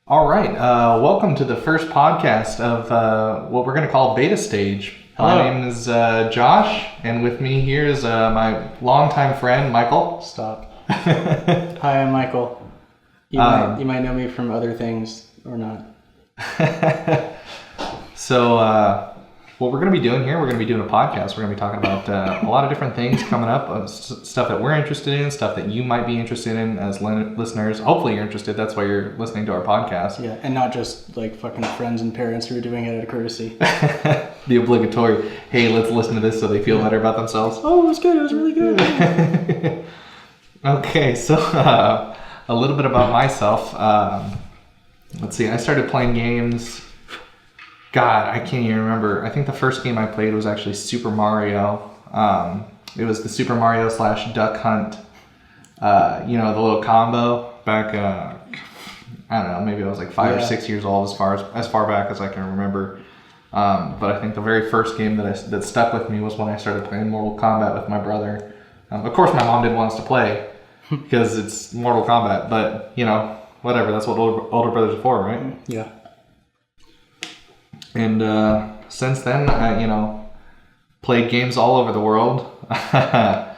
All right, welcome to the first podcast of what we're going to call Beta Stage. Hello. My name is Josh, and with me here is my longtime friend, Michael. Stop. Hi, I'm Michael. You might know me from other things or not. So, what we're going to be doing here, we're going to be doing a podcast. We're going to be talking about a lot of different things coming up, stuff that we're interested in, stuff that you might be interested in as listeners. Hopefully you're interested. That's why you're listening to our podcast. Yeah, and not just like fucking friends and parents who are doing it out of courtosy. The obligatory, hey, let's listen to this so they feel better about themselves. Oh, it was good. It was really good. Okay, so a little bit about myself. Let's see, I started playing games. God, I can't even remember. I think the first game I played was actually Super Mario. It was the Super Mario / Duck Hunt. The little combo back. I don't know. Maybe I was like 5 or 6 years old, as far back as I can remember. But I think the very first game that stuck with me was when I started playing Mortal Kombat with my brother. Of course, my mom didn't want us to play because it's Mortal Kombat. But whatever. That's what older brothers are for, right? Yeah. And since then, I, played games all over the world. I've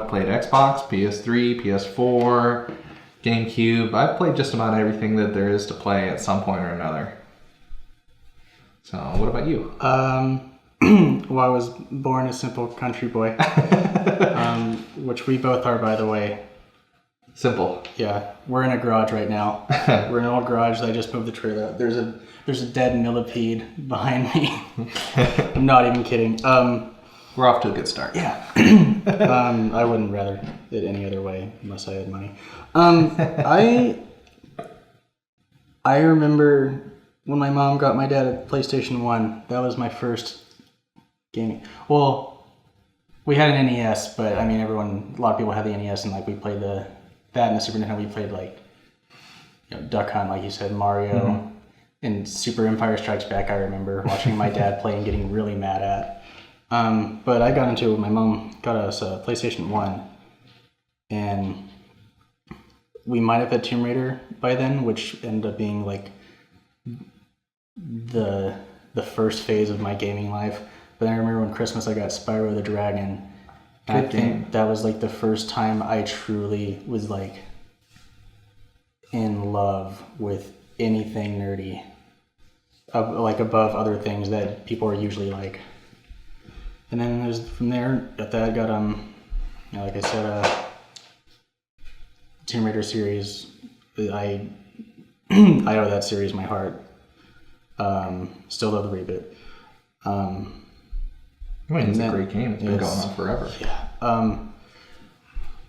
played Xbox, PS3, PS4, GameCube. I've played just about everything that there is to play at some point or another. So, what about you? Well, I was born a simple country boy, which we both are, by the way. Simple. Yeah, we're in a garage right now. We're in an old garage that I just moved the trailer. There's a dead millipede behind me. I'm not even kidding. We're off to a good start. Yeah. I wouldn't rather it any other way unless I had money. I remember when my mom got my dad a PlayStation 1. That was my first gaming. Well, we had an NES, but I mean, a lot of people had the NES, and like we played that and the Super Nintendo. We played like Duck Hunt, like you said, Mario, and Super Empire Strikes Back. I remember watching my dad play and getting really mad at. But I got into it. My mom got us a PlayStation 1, and we might have had Tomb Raider by then, which ended up being like the first phase of my gaming life. But I remember when Christmas I got Spyro the Dragon. And I think that was like the first time I truly was like in love with anything nerdy, like above other things that people are usually like. And then from there, after that, I got like I said, Tomb Raider series. I owe that series my heart. Still love the reboot. It's a great game. It's been going on forever. Yeah.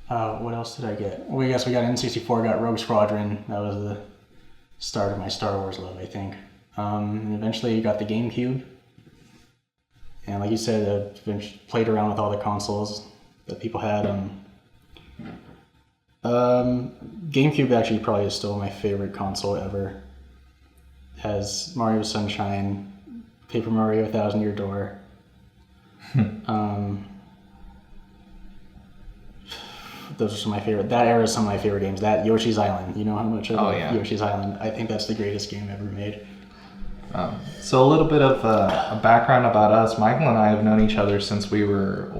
What else did I get? Well, I guess we got N64, got Rogue Squadron. That was the start of my Star Wars love, I think. And eventually got the GameCube. And like you said, I've played around with all the consoles that people had. GameCube actually probably is still my favorite console ever. It has Mario Sunshine, Paper Mario 1,000 Year Door. Those are some of my favorite. That era is some of my favorite games. That Yoshi's Island. You know how much I love Yoshi's Island. I think that's the greatest game ever made. So a little bit of a background about us. Michael and I have known each other since we were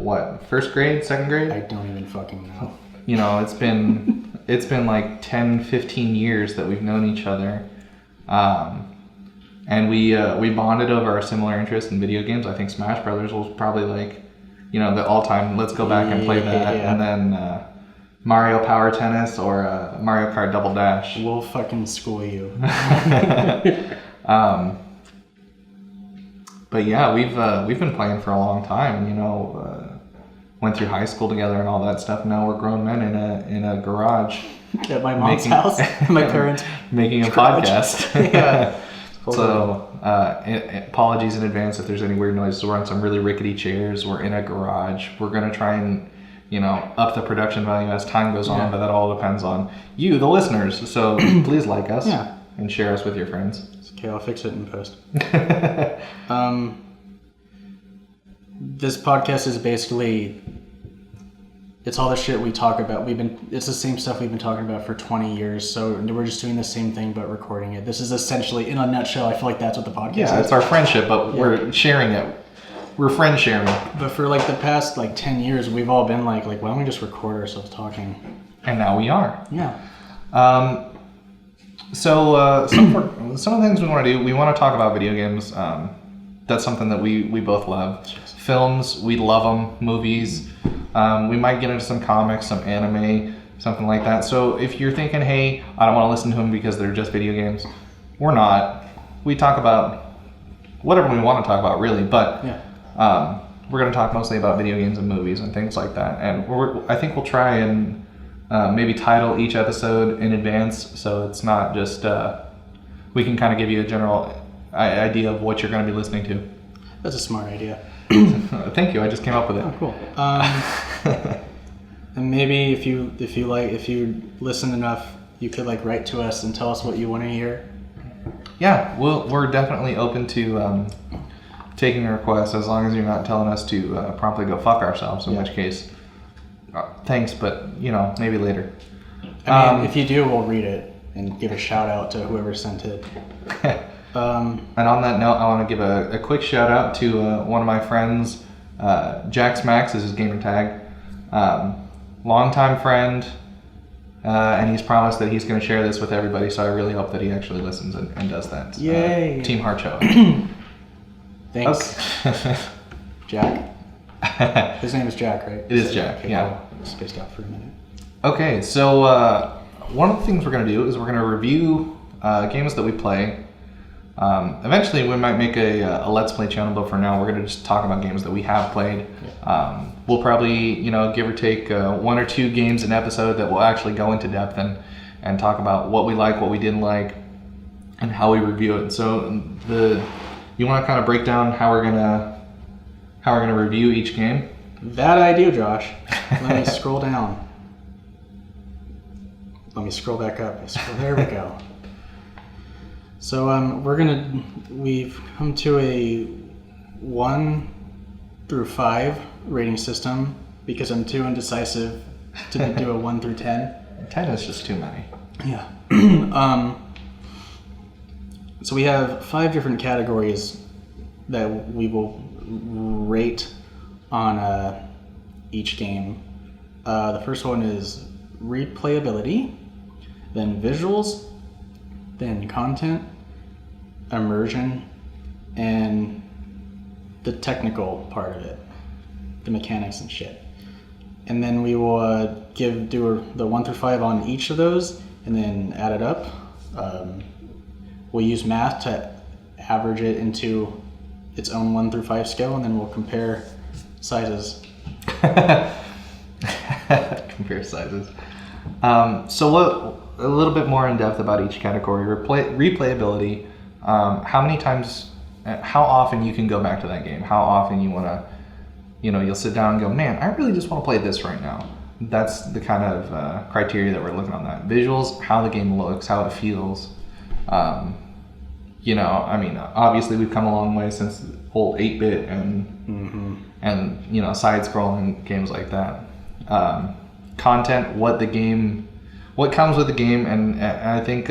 first grade, second grade? I don't even fucking know. It's been like 10, 15 years that we've known each other. And we bonded over our similar interest in video games. I think Smash Brothers was probably like, the all-time, let's go back and play that. Yeah. And then Mario Power Tennis or Mario Kart Double Dash. We'll fucking school you. But yeah, we've been playing for a long time. Went through high school together and all that stuff. Now we're grown men in a garage at my mom's house. My parents making a podcast. Yeah. So apologies in advance if there's any weird noises. We're on some really rickety chairs. We're in a garage. We're gonna try and up the production value as time goes on, but that all depends on you, the listeners. So please like us and share us with your friends. Okay, I'll fix it in post. This podcast is basically it's all the shit we talk about. It's the same stuff we've been talking about for 20 years. So we're just doing the same thing but recording it. This is essentially, in a nutshell, I feel like that's what the podcast is. Yeah, it's our friendship, but we're sharing it. We're friend sharing. But for like the past like 10 years, we've all been like why don't we just record ourselves talking? And now we are. Yeah. So some of the things we want to do, we want to talk about video games. That's something that we both love. Films, we love them. Movies. We might get into some comics, some anime, something like that. So if you're thinking, hey, I don't want to listen to them because they're just video games, we're not. We talk about whatever we want to talk about, really. But we're going to talk mostly about video games and movies and things like that. And I think we'll try and maybe title each episode in advance, so it's not just we can kind of give you a general idea of what you're going to be listening to. That's a smart idea. Thank you. I just came up with it. Oh, cool. And maybe if you listen enough, you could like write to us and tell us what you want to hear. Yeah, we're definitely open to taking requests, as long as you're not telling us to promptly go fuck ourselves. In which case, thanks, but maybe later. I mean, if you do, we'll read it and give a shout out to whoever sent it. And on that note, I want to give a quick shout out to one of my friends, Jax Max is his gamer tag. Longtime friend, and he's promised that he's going to share this with everybody, so I really hope that he actually listens and does that. Yay! Team Heart Show. Thanks. Okay. Jack. His name is Jack, right? It is Jack, okay, yeah. Cool. Spaced out for a minute. Okay, so one of the things we're going to do is we're going to review games that we play. Eventually we might make a Let's Play channel, but for now we're going to just talk about games that we have played. Yeah. We'll probably, give or take 1 or 2 games an episode that will actually go into depth and talk about what we like, what we didn't like, and how we review it. So you want to kind of break down how we're gonna review each game? That I do, Josh. Let me scroll down. Let me scroll back up. There we go. So we've come to a 1 through 5 rating system because I'm too indecisive to do a 1 through 10. 10 is just too many. Yeah. So we have 5 different categories that we will rate on each game. The first one is replayability, then visuals, then content, immersion, and the technical part of it, the mechanics and shit. And then we will do the 1 through 5 on each of those, and then add it up. We'll use math to average it into its own 1 through 5 scale, and then we'll compare sizes. Compare sizes. So a little bit more in depth about each category. Replayability. How often you can go back to that game. How often you want to, you'll sit down and go, man, I really just want to play this right now. That's the kind of criteria that we're looking on that. Visuals, how the game looks, how it feels. Obviously we've come a long way since the whole 8-bit and side-scrolling games like that. Content, what comes with the game, and I think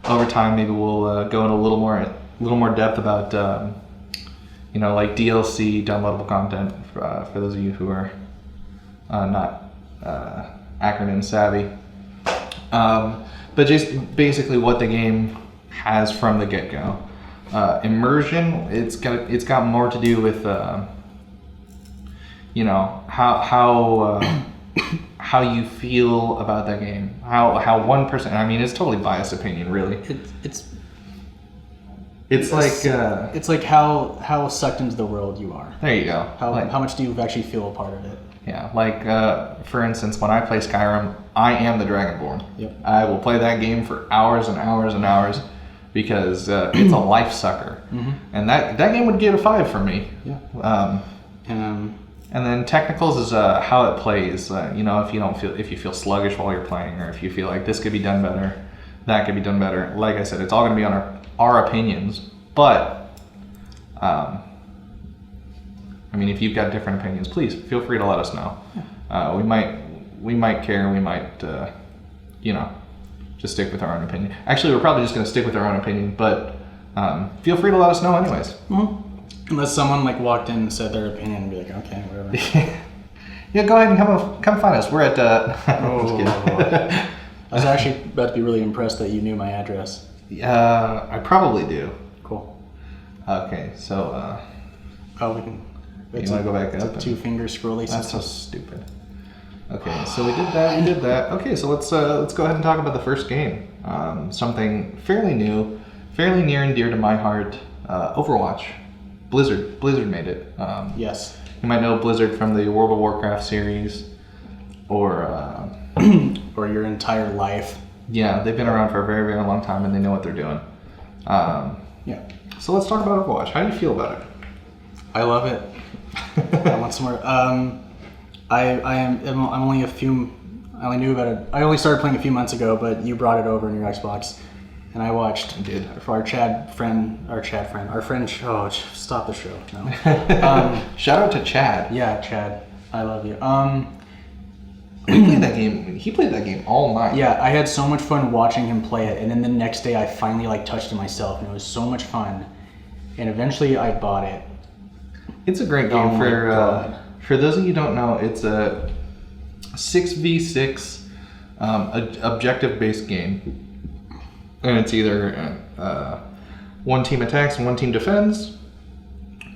over time maybe we'll go in a little more depth about like DLC, downloadable content for those of you who are not acronym savvy. But just basically what the game has from the get-go. Immersion, it's got more to do with how you feel about that game. How one person, it's totally biased opinion, really. It's like how sucked into the world you are. There you go. How much do you actually feel a part of it? Yeah, for instance, when I play Skyrim, I am the Dragonborn. Yep. I will play that game for hours and hours and hours because it's a life sucker. Mm-hmm. And that game would get a 5 from me. Yeah. And then technicals is how it plays. If you feel sluggish while you're playing, or if you feel like this could be done better, that could be done better. Like I said, it's all going to be on our opinions. But if you've got different opinions, please feel free to let us know. we might care. We might, just stick with our own opinion. Actually, we're probably just going to stick with our own opinion, but feel free to let us know anyways. Mm-hmm. Unless someone like walked in and said their opinion and be like, okay, whatever. Yeah, go ahead and come find us. We're at. I was actually about to be really impressed that you knew my address. I probably do. Cool. Okay, so. We can. You want to go back up? It's a 2-finger scrolly That's so system. stupid. Okay, so we did that. We did that. Okay, so let's go ahead and talk about the first game. Something fairly new, fairly near and dear to my heart. Overwatch. Blizzard made it. Yes. You might know Blizzard from the World of Warcraft series, or or your entire life. Yeah, they've been around for a very, very long time, and they know what they're doing. Yeah. So let's talk about Overwatch. How do you feel about it? I love it. I want some more. I'm only a few. I only knew about it. I only started playing a few months ago, but you brought it over on your Xbox, and I watched. I did. For our friend. Oh, stop the show. No. Shout out to Chad. Yeah, Chad. I love you. We played that game. He played that game all night. Yeah, I had so much fun watching him play it, and then the next day I finally touched it myself, and it was so much fun. And eventually I bought it. It's a great game. For those of you who don't know, it's a 6v6 objective-based game, and it's either one team attacks and one team defends,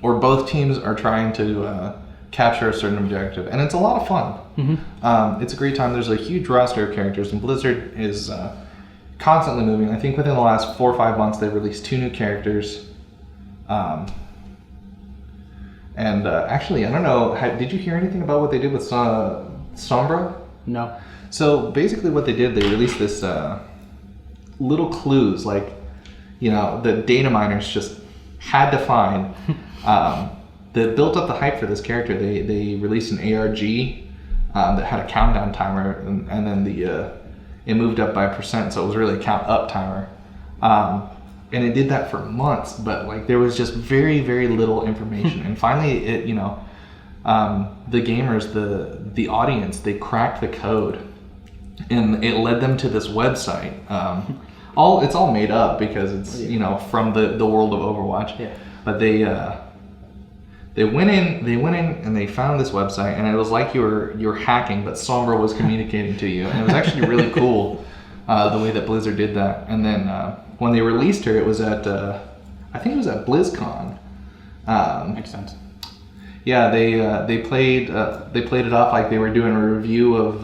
or both teams are trying to capture a certain objective, and it's a lot of fun. Mm-hmm. It's a great time. There's a huge roster of characters, and Blizzard is constantly moving. I think within the last 4 or 5 months, they've released 2 new characters. Actually, I don't know, did you hear anything about what they did with Sombra? No. So basically what they did, they released this little clues, like, the data miners just had to find, that built up the hype for this character. They released an ARG that had a countdown timer, and then it moved up by %, so it was really a count up timer. And it did that for months, but there was just very, very little information. And finally, the gamers, the audience, they cracked the code, and it led them to this website. It's all made up because it's from the world of Overwatch. Yeah. But they went in and they found this website, and it was like you were hacking, but Sombra was communicating to you, and it was actually really cool the way that Blizzard did that. And then when they released her, it was at I think it was at BlizzCon. Makes sense. Yeah, they played it off like they were doing a review of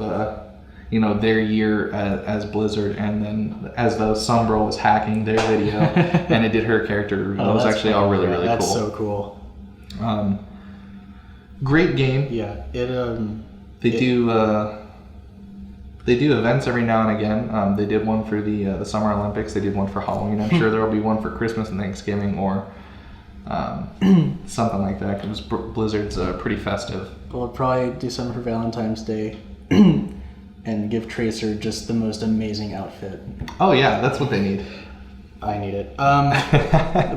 their year as Blizzard, and then as though Sombra was hacking their video, and it did her character review. It was actually all really, really that's cool. That's so cool. Great game. Yeah, They do events every now and again. They did one for the Summer Olympics. They did one for Halloween. I'm sure there will be one for Christmas and Thanksgiving, or something like that, because Blizzard's pretty festive. We'll probably do something for Valentine's Day and give Tracer just the most amazing outfit. Oh yeah, that's what they need. I need it.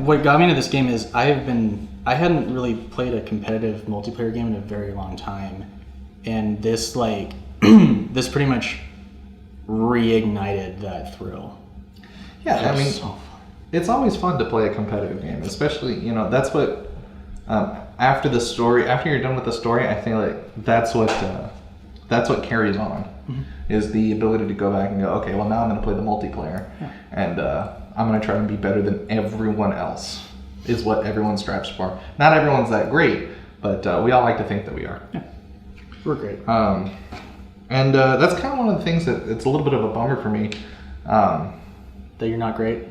What got me into this game is I hadn't really played a competitive multiplayer game in a very long time, and this this pretty much reignited that thrill. Yeah, I mean, it's always fun to play a competitive game, especially that's what after you're done with the story, I feel like that's what carries on, is the ability to go back and go, okay, well now I'm going to play the multiplayer, and I'm going to try and be better than everyone else, is what everyone strives for. Not everyone's that great, but we all like to think that we are. Yeah. We're great. And that's kind of one of the things that it's a little bit of a bummer for me. That you're not great?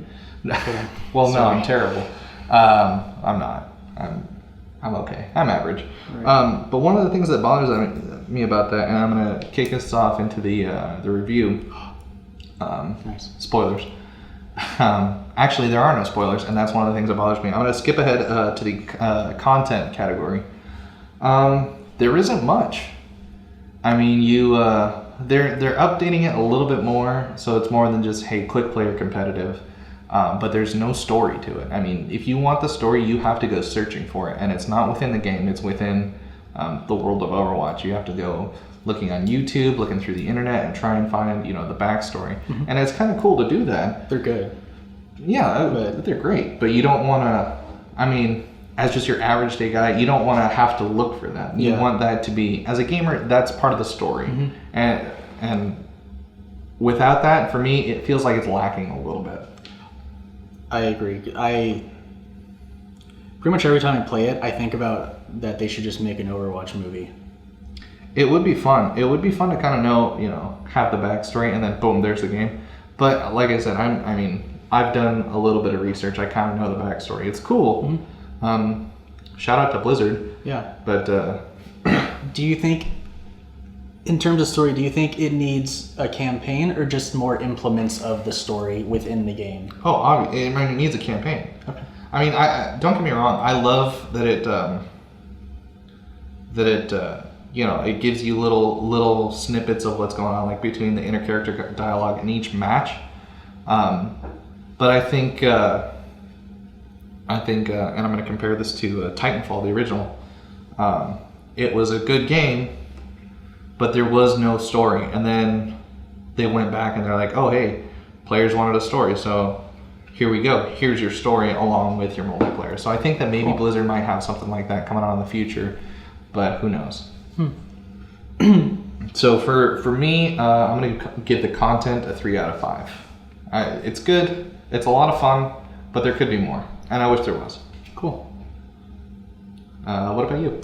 Well, no, I'm terrible. I'm not. I'm okay. I'm average. Right. But one of the things that bothers me about that, and I'm going to kick us off into the review. Nice. Spoilers. Actually, there are no spoilers, and that's one of the things that bothers me. I'm going to skip ahead to the content category. There isn't much. I mean, they're updating it a little bit more, so it's more than just, hey, quick play or competitive. But there's no story to it. I mean, if you want the story, you have to go searching for it, and it's not within the game. It's within the world of Overwatch. You have to go looking on YouTube, looking through the internet, and try and find the backstory. And it's kind of cool to do that. They're good. Yeah, but they're great. But you don't want to. I mean, as just your average day guy, you don't want to have to look for that. You want that to be, as a gamer, that's part of the story. And without that, for me, it feels like it's lacking a little bit. I agree. Pretty much every time I play it, I think about that they should just make an Overwatch movie. It would be fun. It would be fun to kind of know, have the backstory, and then boom, there's the game. But like I said, I've done a little bit of research. I kind of know the backstory. It's cool. Shout out to Blizzard. Yeah. But do you think, in terms of story, do you think it needs a campaign or just more implements of the story within the game? Oh, obviously, it needs a campaign. Okay. I mean, I don't get me wrong. I love that it gives you little snippets of what's going on, like between the inter-character dialogue in each match. But I think, and I'm going to compare this to Titanfall, the original. It was a good game, but there was no story. And then they went back and they're like, oh, hey, players wanted a story, so here we go. Here's your story along with your multiplayer. So I think that maybe Blizzard might have something like that coming on in the future, but who knows? So for me, I'm going to give the content a 3 out of 5. It's good. It's a lot of fun, but there could be more, and I wish there was. Cool. What about you?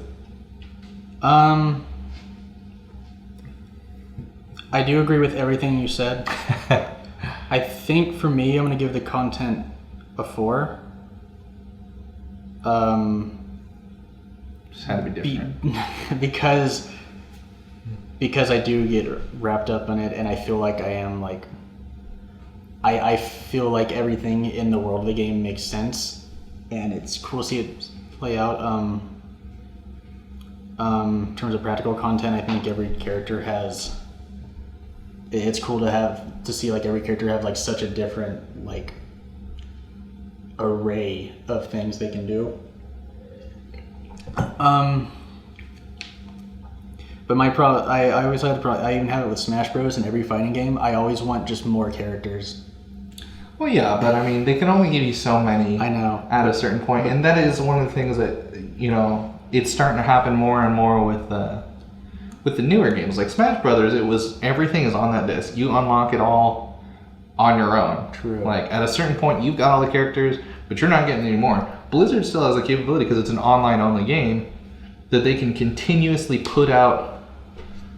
I do agree with everything you said. I think for me, I'm going to give the content a 4. Just had to be different. Because I do get wrapped up in it, and I feel like I am like, I feel like everything in the world of the game makes sense, and it's cool to see it play out. In terms of practical content, I think every character has. It's cool to see like every character have like such a different like array of things they can do. But my problem, I always have the problem. I even have it with Smash Bros. In every fighting game. I always want just more characters. Well, yeah, but I mean, they can only give you so many. I know. At a certain point, and that is one of the things that it's starting to happen more and more with the newer games like Smash Brothers. It was everything is on that disc. You unlock it all on your own. True. Like at a certain point, you've got all the characters, but you're not getting any more. Blizzard still has the capability because it's an online-only game that they can continuously put out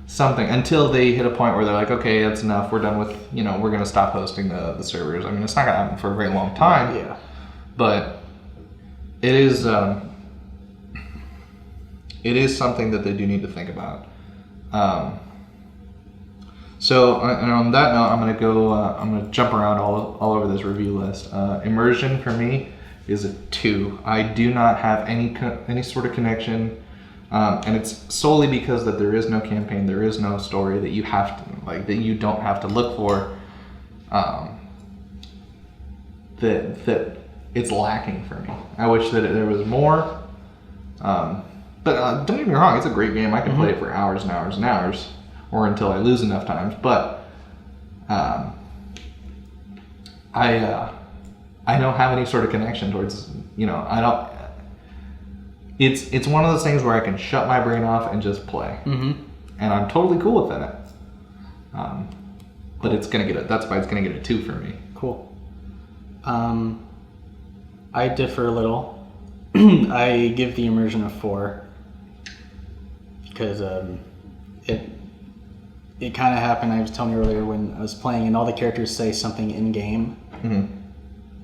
something until they hit a point where they're like, okay, that's enough. We're done with, we're going to stop hosting the servers. I mean, it's not going to happen for a very long time. Yeah. But it is something that they do need to think about. So, and on that note, I'm going to jump around all over this review list. Immersion for me is a 2. I do not have any sort of connection. And it's solely because that there is no campaign, there is no story that you have to that you don't have to look for. That it's lacking for me. I wish that there was more. But don't get me wrong, it's a great game. I can play it for hours and hours and hours, or until I lose enough times. But I don't have any sort of connection towards. I don't. It's one of those things where I can shut my brain off and just play, and I'm totally cool with that. But that's why it's gonna get a 2 for me. Cool. I differ a little. I give the immersion a 4 because it kind of happened. I was telling you earlier when I was playing, and all the characters say something in game,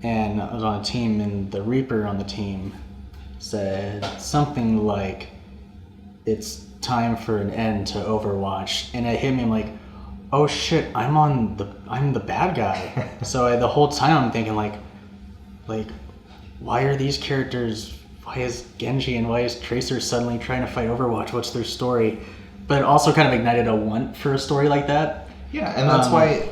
and I was on a team, and the Reaper on the team said something like, "It's time for an end to Overwatch," and it hit me. I'm like, "Oh shit! I'm the bad guy." So the whole time I'm thinking like, why are these characters? Why is Genji and why is Tracer suddenly trying to fight Overwatch? What's their story? But it also kind of ignited a want for a story like that. Yeah, and that's why,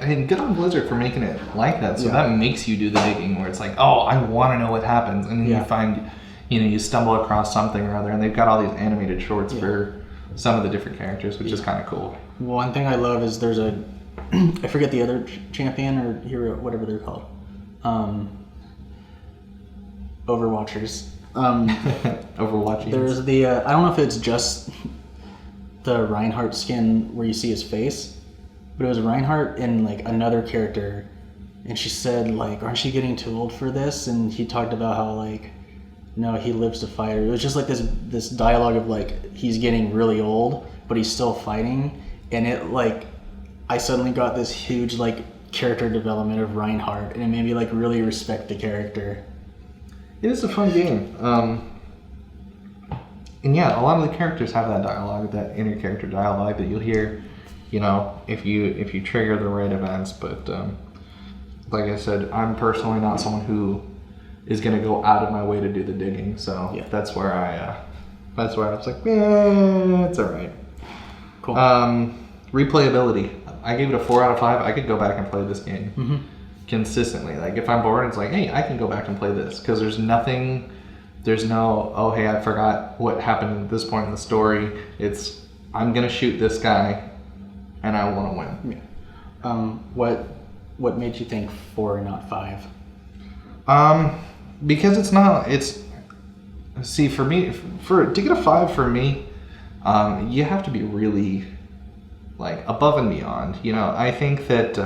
and good on Blizzard for making it like that. So that makes you do the digging, where it's like, oh, I want to know what happens, and then you find. You stumble across something or other, and they've got all these animated shorts for some of the different characters, which is kind of cool. One thing I love is there's a I forget the other champion or hero, whatever they're called, Overwatchers. Overwatching. There's the I don't know if it's just the Reinhardt skin where you see his face, but it was Reinhardt and like another character, and she said like, "Aren't you getting too old for this?" And he talked about how like, no, he lives to fight. It was just like this dialogue of like he's getting really old, but he's still fighting, and it like I suddenly got this huge like character development of Reinhardt, and it made me like really respect the character. It is a fun game. And yeah, a lot of the characters have that dialogue, that inner character dialogue that you'll hear, you know, if you trigger the right events. But like I said, I'm personally not someone who is going to go out of my way to do the digging. So Yeah. that's where I was like, it's all right. Cool. Replayability. I gave it a 4 out of 5. I could go back and play this game consistently. Like if I'm bored, it's like, hey, I can go back and play this because there's no, oh, hey, I forgot what happened at this point in the story. It's, I'm going to shoot this guy and I want to win. Yeah. What made you think 4 and not 5? Because see, for me, to get a 5 for me, you have to be really like above and beyond. You know, I think that,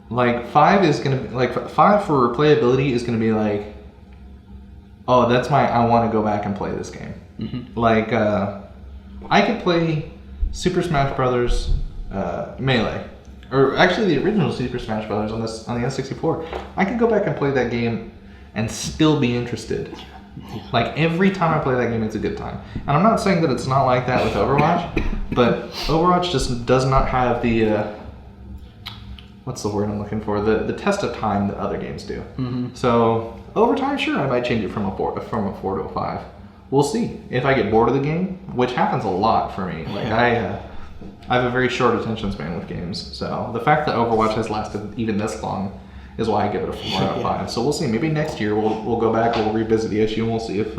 like 5 is going to be like 5 for replayability is going to be like, oh, that's I want to go back and play this game. Like, I could play Super Smash Brothers Melee, or actually the original Super Smash Brothers on the N64. I could go back and play that game and still be interested. Like every time I play that game, it's a good time. And I'm not saying that it's not like that with Overwatch, but Overwatch just does not have the what's the word I'm looking for? The test of time that other games do. So over time, sure, I might change it from a 4 to a 5. We'll see. If I get bored of the game, which happens a lot for me. Like I have a very short attention span with games. So the fact that Overwatch has lasted even this long is why I give it a 4 out of 5. So we'll see. Maybe next year we'll go back, we'll revisit the issue, and we'll see if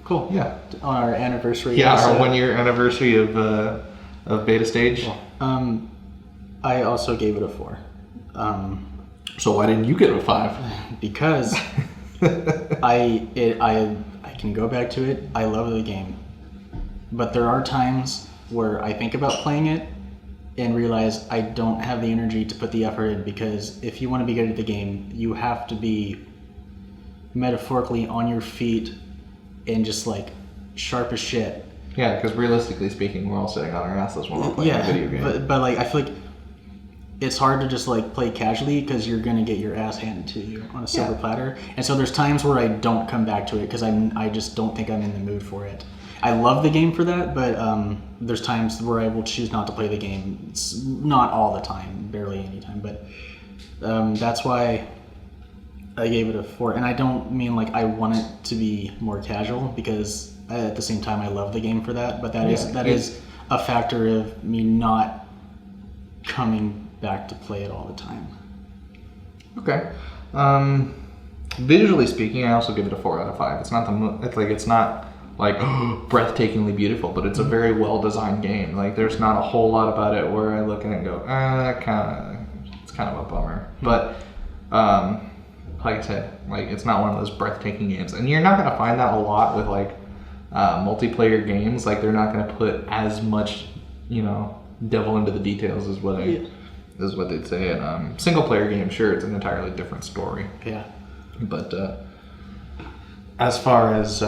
Cool. Yeah. On our anniversary. Yeah, episode. our 1 year anniversary of beta stage. Cool. I also gave it a 4. So why didn't you get a 5? Because I can go back to it. I love the game, but there are times where I think about playing it and realize I don't have the energy to put the effort in, because if you want to be good at the game, you have to be metaphorically on your feet and just like sharp as shit. Yeah, because realistically speaking, we're all sitting on our asses when we're playing a video game. But like I feel like it's hard to just like play casually because you're gonna get your ass handed to you on a silver platter. And so there's times where I don't come back to it because I just don't think I'm in the mood for it. I love the game for that, but there's times where I will choose not to play the game. It's not all the time, barely any time, but that's why I gave it a 4. And I don't mean like I want it to be more casual, because at the same time I love the game for that, but that is a factor of me not coming back to play it all the time. Okay. Visually speaking, I also give it a 4 out of 5. It's not like breathtakingly beautiful, but it's a very well designed game. Like there's not a whole lot about it where I look at it and go, it's kind of a bummer. But like I said, like it's not one of those breathtaking games, and you're not gonna find that a lot with like multiplayer games. Like they're not gonna put as much, devil into the details as what is what they'd say. And single player games, sure, it's an entirely different story. Yeah. But as far as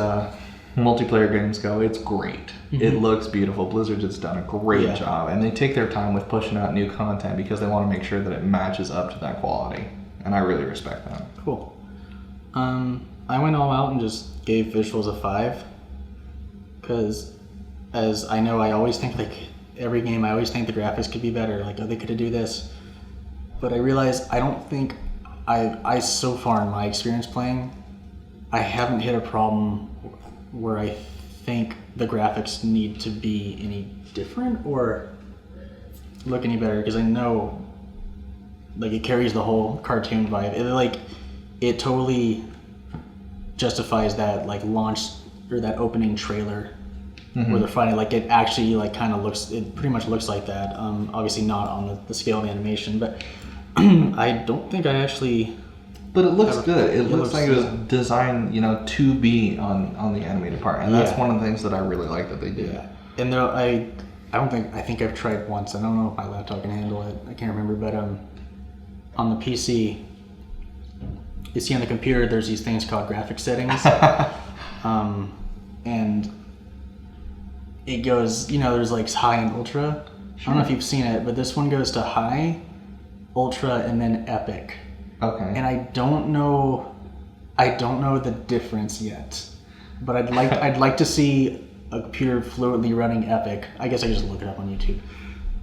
multiplayer games go, it's great. It looks beautiful. Blizzard has done a great job, and they take their time with pushing out new content because they want to make sure that it matches up to that quality, and I really respect that. Cool. I went all out and just gave visuals a 5, because as I know, I always think like every game, I always think the graphics could be better, like, oh, they could do this, but I realized I don't think I so far in my experience playing, I haven't hit a problem where I think the graphics need to be any different or look any better, because I know like it carries the whole cartoon vibe. It totally justifies that like launch or that opening trailer where they're fighting, like it actually like kind of looks, it pretty much looks like that. Obviously not on the scale of the animation, but I don't think I actually. But it looks good. It looks like it was designed, to be on the animated part, and that's one of the things that I really like that they did. Yeah. And though I think I've tried once. I don't know if my laptop can handle it. I can't remember, but on the PC, you see on the computer, there's these things called graphic settings, and it goes, there's like high and ultra. Sure. I don't know if you've seen it, but this one goes to high, ultra, and then epic. Okay. And I don't know the difference yet, but I'd like to see a computer fluently running epic. I guess I could just look it up on YouTube.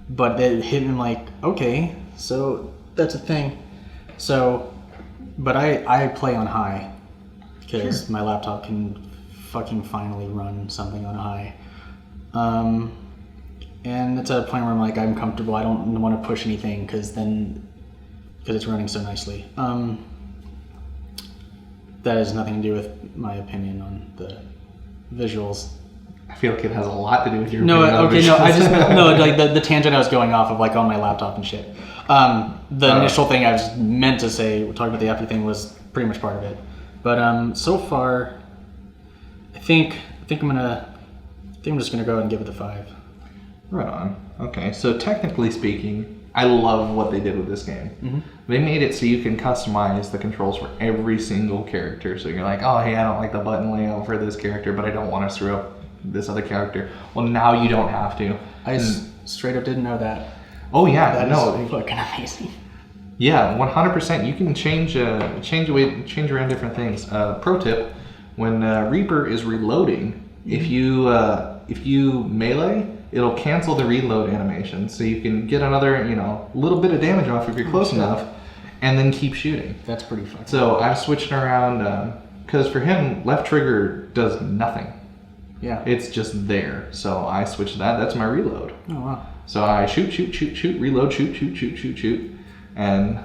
But it hit me like, okay, so that's a thing. So, but I play on high because my laptop can fucking finally run something on high. And it's at a point where I'm like, I'm comfortable. I don't want to push anything because it's running so nicely. That has nothing to do with my opinion on the visuals. I feel like it has a lot to do with your like the tangent I was going off of, like on my laptop and shit. The initial thing I was meant to say, talking about the epic thing, was pretty much part of it. But so far, I think I'm just gonna go ahead and give it the 5. Right on. Okay, so technically speaking, I love what they did with this game. Mm-hmm. They made it so you can customize the controls for every single character. So you're like, oh, hey, I don't like the button layout for this character, but I don't want to screw up this other character. Well, now you don't have to. I straight up didn't know that. Oh yeah, that is fucking amazing. Yeah, 100%. You can change around different things. Pro tip: when Reaper is reloading, if you melee, it'll cancel the reload animation, so you can get another little bit of damage off if you're close enough, and then keep shooting. That's pretty fun. So I've switched around because for him, left trigger does nothing. Yeah. It's just there. So I switched that. That's my reload. Oh, wow. So I shoot, reload, shoot, and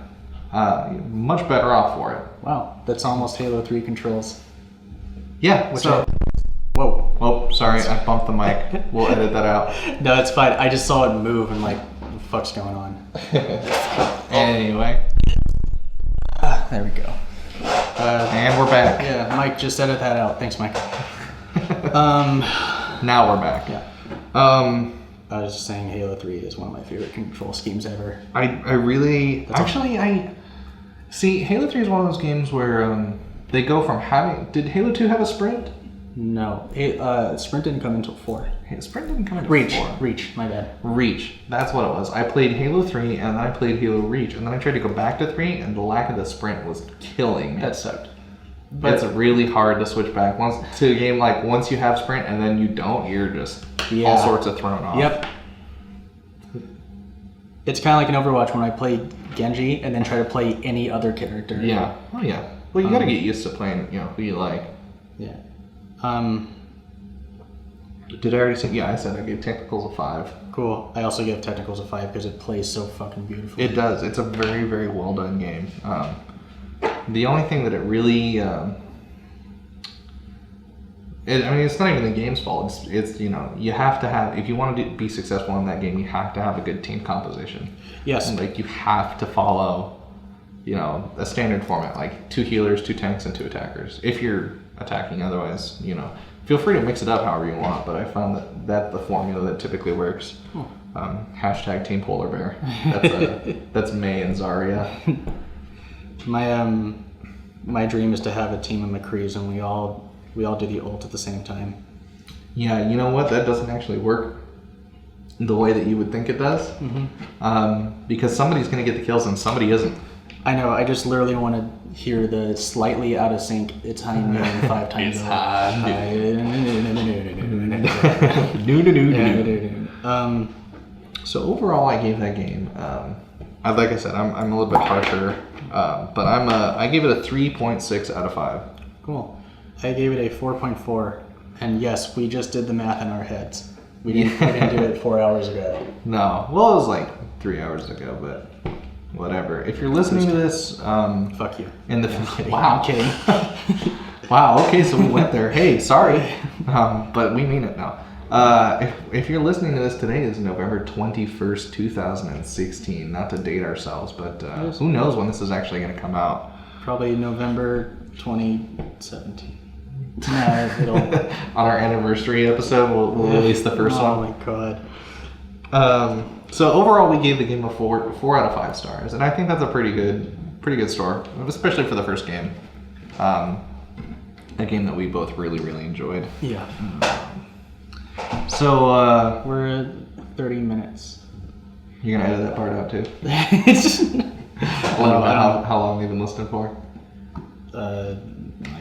much better off for it. Wow. That's almost Halo 3 controls. Yeah. Whoa. Oh, sorry. I bumped the mic. We'll edit that out. No, it's fine. I just saw it move and like, what the fuck's going on? Anyway. There we go. And we're back. Yeah, Mike, just edit that out. Thanks, Mike. Now we're back. Yeah. I was just saying Halo 3 is one of my favorite control schemes ever. I really... See, Halo 3 is one of those games where they go from having... Did Halo 2 have a sprint? No. Sprint didn't come until 4. Sprint didn't come until 4. Reach, my bad. Reach. That's what it was. I played Halo 3 and then I played Halo Reach. And then I tried to go back to 3 and the lack of the sprint was killing me. That sucked. But it's really hard to switch back to a game like once you have sprint and then you don't, you're just all sorts of thrown off. Yep. It's kind of like in Overwatch when I played Genji and then try to play any other character. Yeah. Oh yeah. Well, you got to get used to playing, who you like. Yeah. Did I already say? Yeah, I said I gave Technicals a 5. Cool. I also give Technicals a 5 because it plays so fucking beautifully. It does. It's a very, very well done game. The only thing that it really, it's not even the game's fault. It's you have to have, if you want to be successful in that game, you have to have a good team composition. Yes. And, you have to follow, a standard format, like 2 healers, 2 tanks, and 2 attackers. If you're attacking, otherwise, feel free to mix it up however you want. But I found that's the formula that typically works. Hashtag Team Polar Bear. That's May and Zarya. My dream is to have a team of McCrees and we all do the ult at the same time. Yeah, you know what? That doesn't actually work the way that you would think it does. Mm-hmm. Because somebody's going to get the kills and somebody isn't. I know. I just literally want to hear the slightly out of sync. It's high noon 5 times. It's high noon. So overall, I gave that game. Like I said, I'm a little bit harsher, but I gave it a 3.6 out of 5. Cool. I gave it a 4.4, and yes, we just did the math in our heads. We didn't do it 4 hours ago. No, well, it was like 3 hours ago, but whatever. If you're listening to this, fuck you. Wow, I'm kidding. Wow. Okay, so we went there. Hey, sorry. But we mean it now. If you're listening to this today, is November 21st, 2016. Not to date ourselves, but who knows when this is actually going to come out. Probably November 2017. No, it'll... On our anniversary episode, we'll release the first one. Oh my god. So overall, we gave the game a 4 out of 5 stars, and I think that's a pretty good score, especially for the first game. A game that we both really, really enjoyed. Yeah. So we're at 30 minutes. You're gonna edit that part out too. It's just... How long have you been listening for?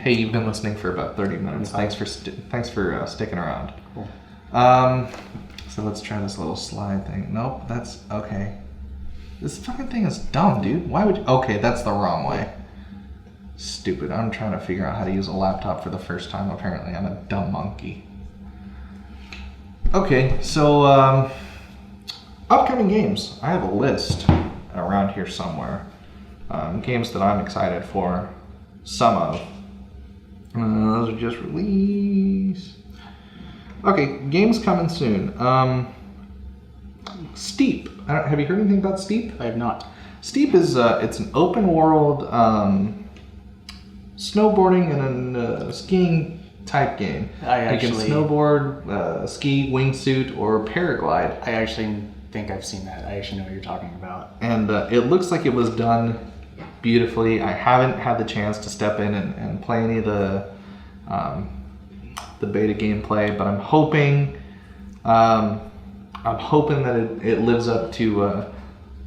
Hey, you've been listening for about 30 minutes. Thanks for sticking around. Cool. So let's try this little slide thing. Nope, that's okay. This fucking thing is dumb, dude. Why would you... Okay, that's the wrong way. Stupid. I'm trying to figure out how to use a laptop for the first time. Apparently, I'm a dumb monkey. Okay, so upcoming games. I have a list around here somewhere. Games that I'm excited for. Some of. Those are just released. Okay, games coming soon. Steep. Have you heard anything about Steep? I have not. Steep is it's an open world snowboarding and skiing type game. You can snowboard, ski, wingsuit, or paraglide. I actually think I've seen that. I actually know what you're talking about. And it looks like it was done beautifully. I haven't had the chance to step in and play any of the beta gameplay, but I'm hoping that it lives up to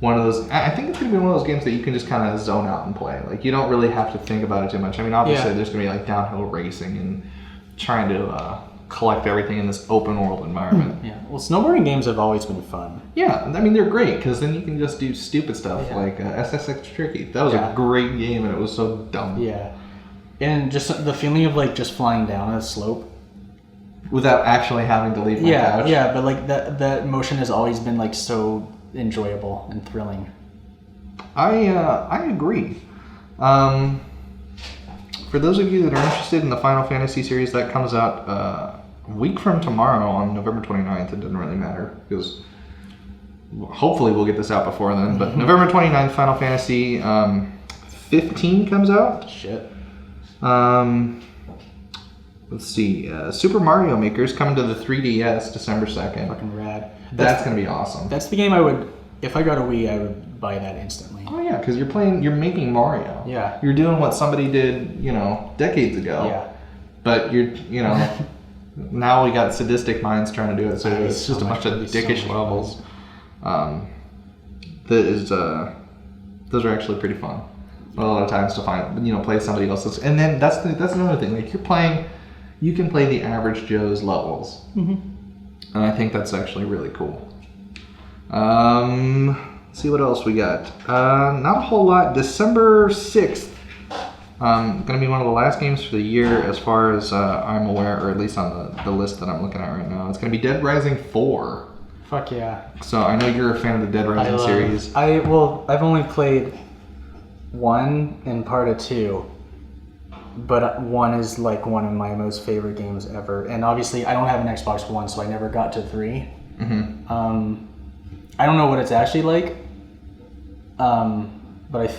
one of those. I think it's gonna be one of those games that you can just kind of zone out and play. Like you don't really have to think about it too much. I mean, obviously there's gonna be like downhill racing and trying to collect everything in this open world environment. Yeah. Well, snowboarding games have always been fun. Yeah, I mean they're great because then you can just do stupid stuff like SSX Tricky. That was a great game and it was so dumb. Yeah. And just the feeling of like just flying down a slope without actually having to leave my couch. Yeah, but like that motion has always been like so enjoyable and thrilling. I agree. For those of you that are interested in the Final Fantasy series, that comes out a week from tomorrow on November 29th. It doesn't really matter because hopefully we'll get this out before then. But November 29th, Final Fantasy 15 comes out. Shit. Let's see. Super Mario Maker is coming to the 3DS December 2nd. Fucking rad. That's going to be awesome. That's the game I would, if I got a Wii, I would buy that instantly. Oh yeah, because you're making Mario. Yeah. You're doing what somebody did, decades ago. Yeah. But now we got sadistic minds trying to do it, so it's just a bunch of dickish levels. Those are actually pretty fun. A lot of times to find, play somebody else's, and then that's another thing. Like you can play the average Joe's levels, and I think that's actually really cool. Let's see what else we got. Not a whole lot. December 6th, going to be one of the last games for the year, as far as I'm aware, or at least on the list that I'm looking at right now. It's going to be Dead Rising 4. Fuck yeah! So I know you're a fan of the Dead Rising series. I've only played 1 and part of 2, but 1 is like one of my most favorite games ever. And obviously I don't have an Xbox One, so I never got to 3. I don't know what it's actually like, but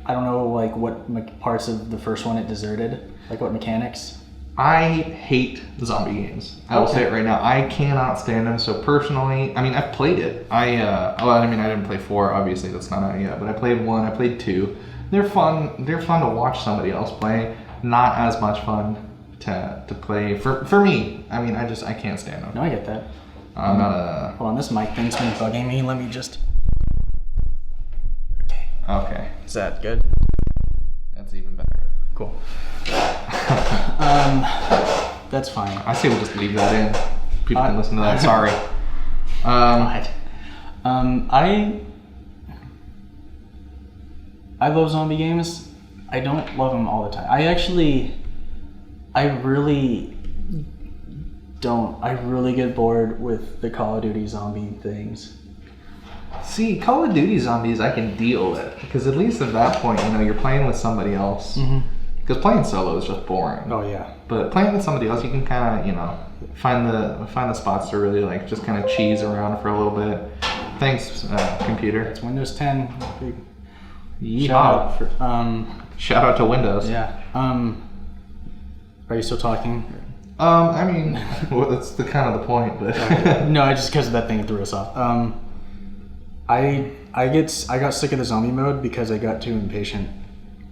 I don't know like what parts of the first one it deserted, like what mechanics. I hate zombie games. I will say it right now. I cannot stand them. So personally, I mean, I've played it. I didn't play 4. Obviously, that's not out yet. But I played 1. I played 2. They're fun. They're fun to watch somebody else play. Not as much fun to play for me. I mean, I can't stand them. No, I get that. I'm not a. Hold on, this mic thing's been bugging me. Let me just. Okay. Is that good? That's even better. Cool. That's fine. I say we'll just leave that in. People can listen to that. Sorry. God. I love zombie games. I don't love them all the time. I really don't. I really get bored with the Call of Duty zombie things. See, Call of Duty zombies I can deal with, because at least at that point, you're playing with somebody else. Because playing solo is just boring. Oh yeah. But playing with somebody else, you can kind of, find the spots to really like just kind of cheese around for a little bit. Thanks, computer. It's Windows 10. Big Yeehaw. Shout out to Windows. Yeah. Are you still talking? I mean, well, that's the kind of the point, but No, just because of that thing it threw us off. I got sick of the zombie mode because I got too impatient.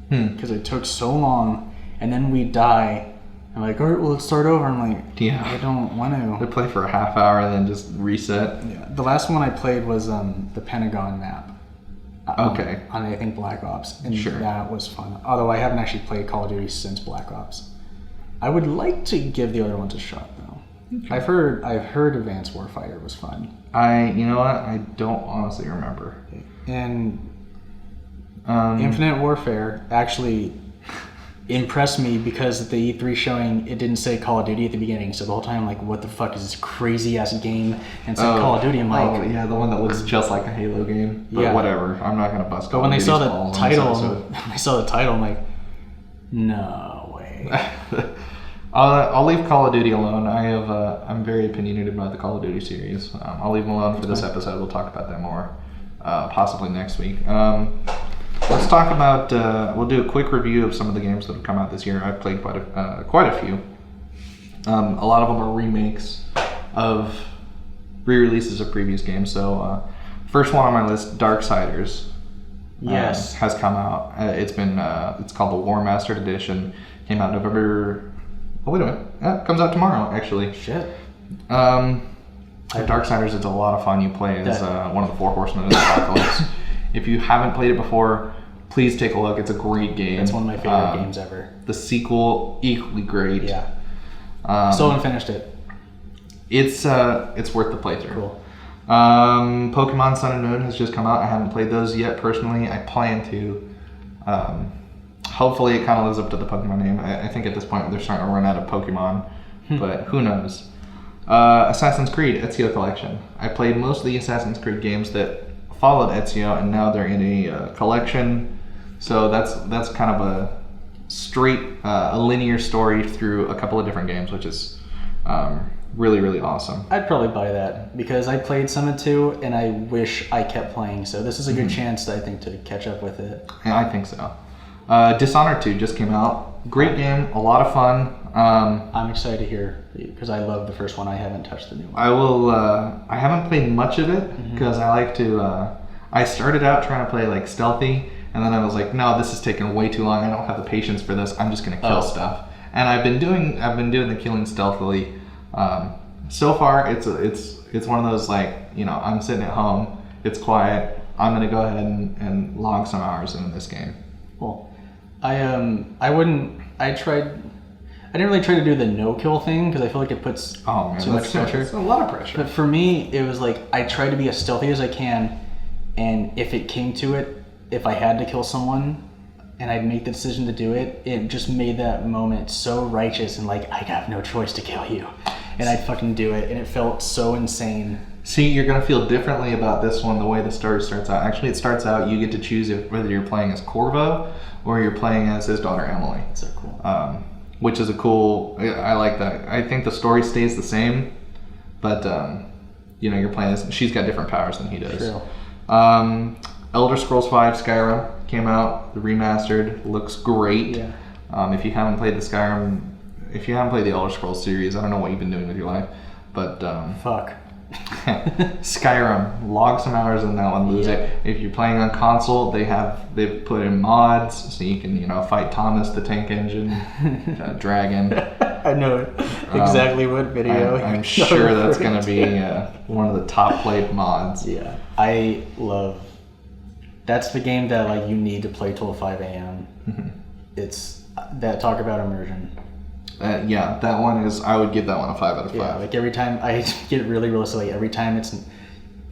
Because it took so long, and then we die. I'm like, all right, well, let's start over. I'm like, yeah, I don't want to. They play for a half hour and then just reset. Yeah, the last one I played was the Pentagon map. Okay. On I think Black Ops, and sure. That was fun. Although I haven't actually played Call of Duty since Black Ops. I would like to give the other ones a shot though. Okay. I've heard Advanced Warfighter was fun. You know what? I don't honestly remember. And Infinite Warfare actually impressed me because at the E3 showing, it didn't say Call of Duty at the beginning. So the whole time, I'm like, what the fuck is this crazy ass game? And it said Call of Duty. I'm like, yeah, the one that looks just like a Halo game. But yeah, whatever. I'm not gonna bust. But when they saw the title, I'm like, no way. I'll leave Call of Duty alone. I'm very opinionated about the Call of Duty series. I'll leave them alone for this episode. We'll talk about that more, possibly next week. Let's talk about. We'll do a quick review of some of the games that have come out this year. I've played quite a few. A lot of them are remakes of re-releases of previous games. So, first one on my list, Darksiders. Yes, has come out. It's called the War Mastered Edition. Came out November. Oh, wait a minute. Yeah, it comes out tomorrow, actually. Shit. Darksiders is a lot of fun. You play as one of the four horsemen of the apocalypse. If you haven't played it before, please take a look. It's a great game. It's one of my favorite games ever. The sequel, equally great. Yeah. Still haven't finished it. It's worth the playthrough. Cool. Pokemon Sun and Moon has just come out. I haven't played those yet personally. I plan to. Hopefully it kind of lives up to the Pokemon name. I think at this point they're starting to run out of Pokemon, but who knows. Assassin's Creed Ezio Collection. I played most of the Assassin's Creed games that followed Ezio, and now they're in a collection. So that's kind of a straight, a linear story through a couple of different games, which is really, really awesome. I'd probably buy that because I played Summit 2 and I wish I kept playing. So this is a good chance, I think, to catch up with it. Yeah, I think so. Dishonored 2 just came out. Great game, a lot of fun. I'm excited to hear because I love the first one. I haven't touched the new one. I haven't played much of it because I like to. I started out trying to play like stealthy, and then I was like, no, this is taking way too long. I don't have the patience for this. I'm just gonna kill stuff. And I've been doing the killing stealthily. So far, it's one of those like, I'm sitting at home. It's quiet. I'm gonna go ahead and log some hours into this game. Cool. I didn't really try to do the no-kill thing because I feel like it puts too much pressure. It's a lot of pressure. But for me, it was like I tried to be as stealthy as I can, and if it came to it, if I had to kill someone, and I'd make the decision to do it, it just made that moment so righteous and like, I have no choice to kill you. And I'd fucking do it, and it felt so insane. See, you're going to feel differently about this one the way the story starts out. Actually, it starts out, you get to choose whether you're playing as Corvo or you're playing as his daughter Emily. So cool. Which is I like that. I think the story stays the same, but, you're playing as, she's got different powers than he does. True. Elder Scrolls V Skyrim came out, the remastered, looks great. Yeah. If you haven't played the Elder Scrolls series, I don't know what you've been doing with your life, but... Fuck. Skyrim, log some hours in that one, lose it. If you're playing on console, they've put in mods so you can fight Thomas the Tank Engine dragon. I know exactly what video. I'm sure that's going to be one of the top played mods. Yeah, that's the game that like you need to play till 5 a.m. It's that, talk about immersion. Yeah, that one is. I would give that one a 5 out of 5. Yeah, like every time I get really silly. Every time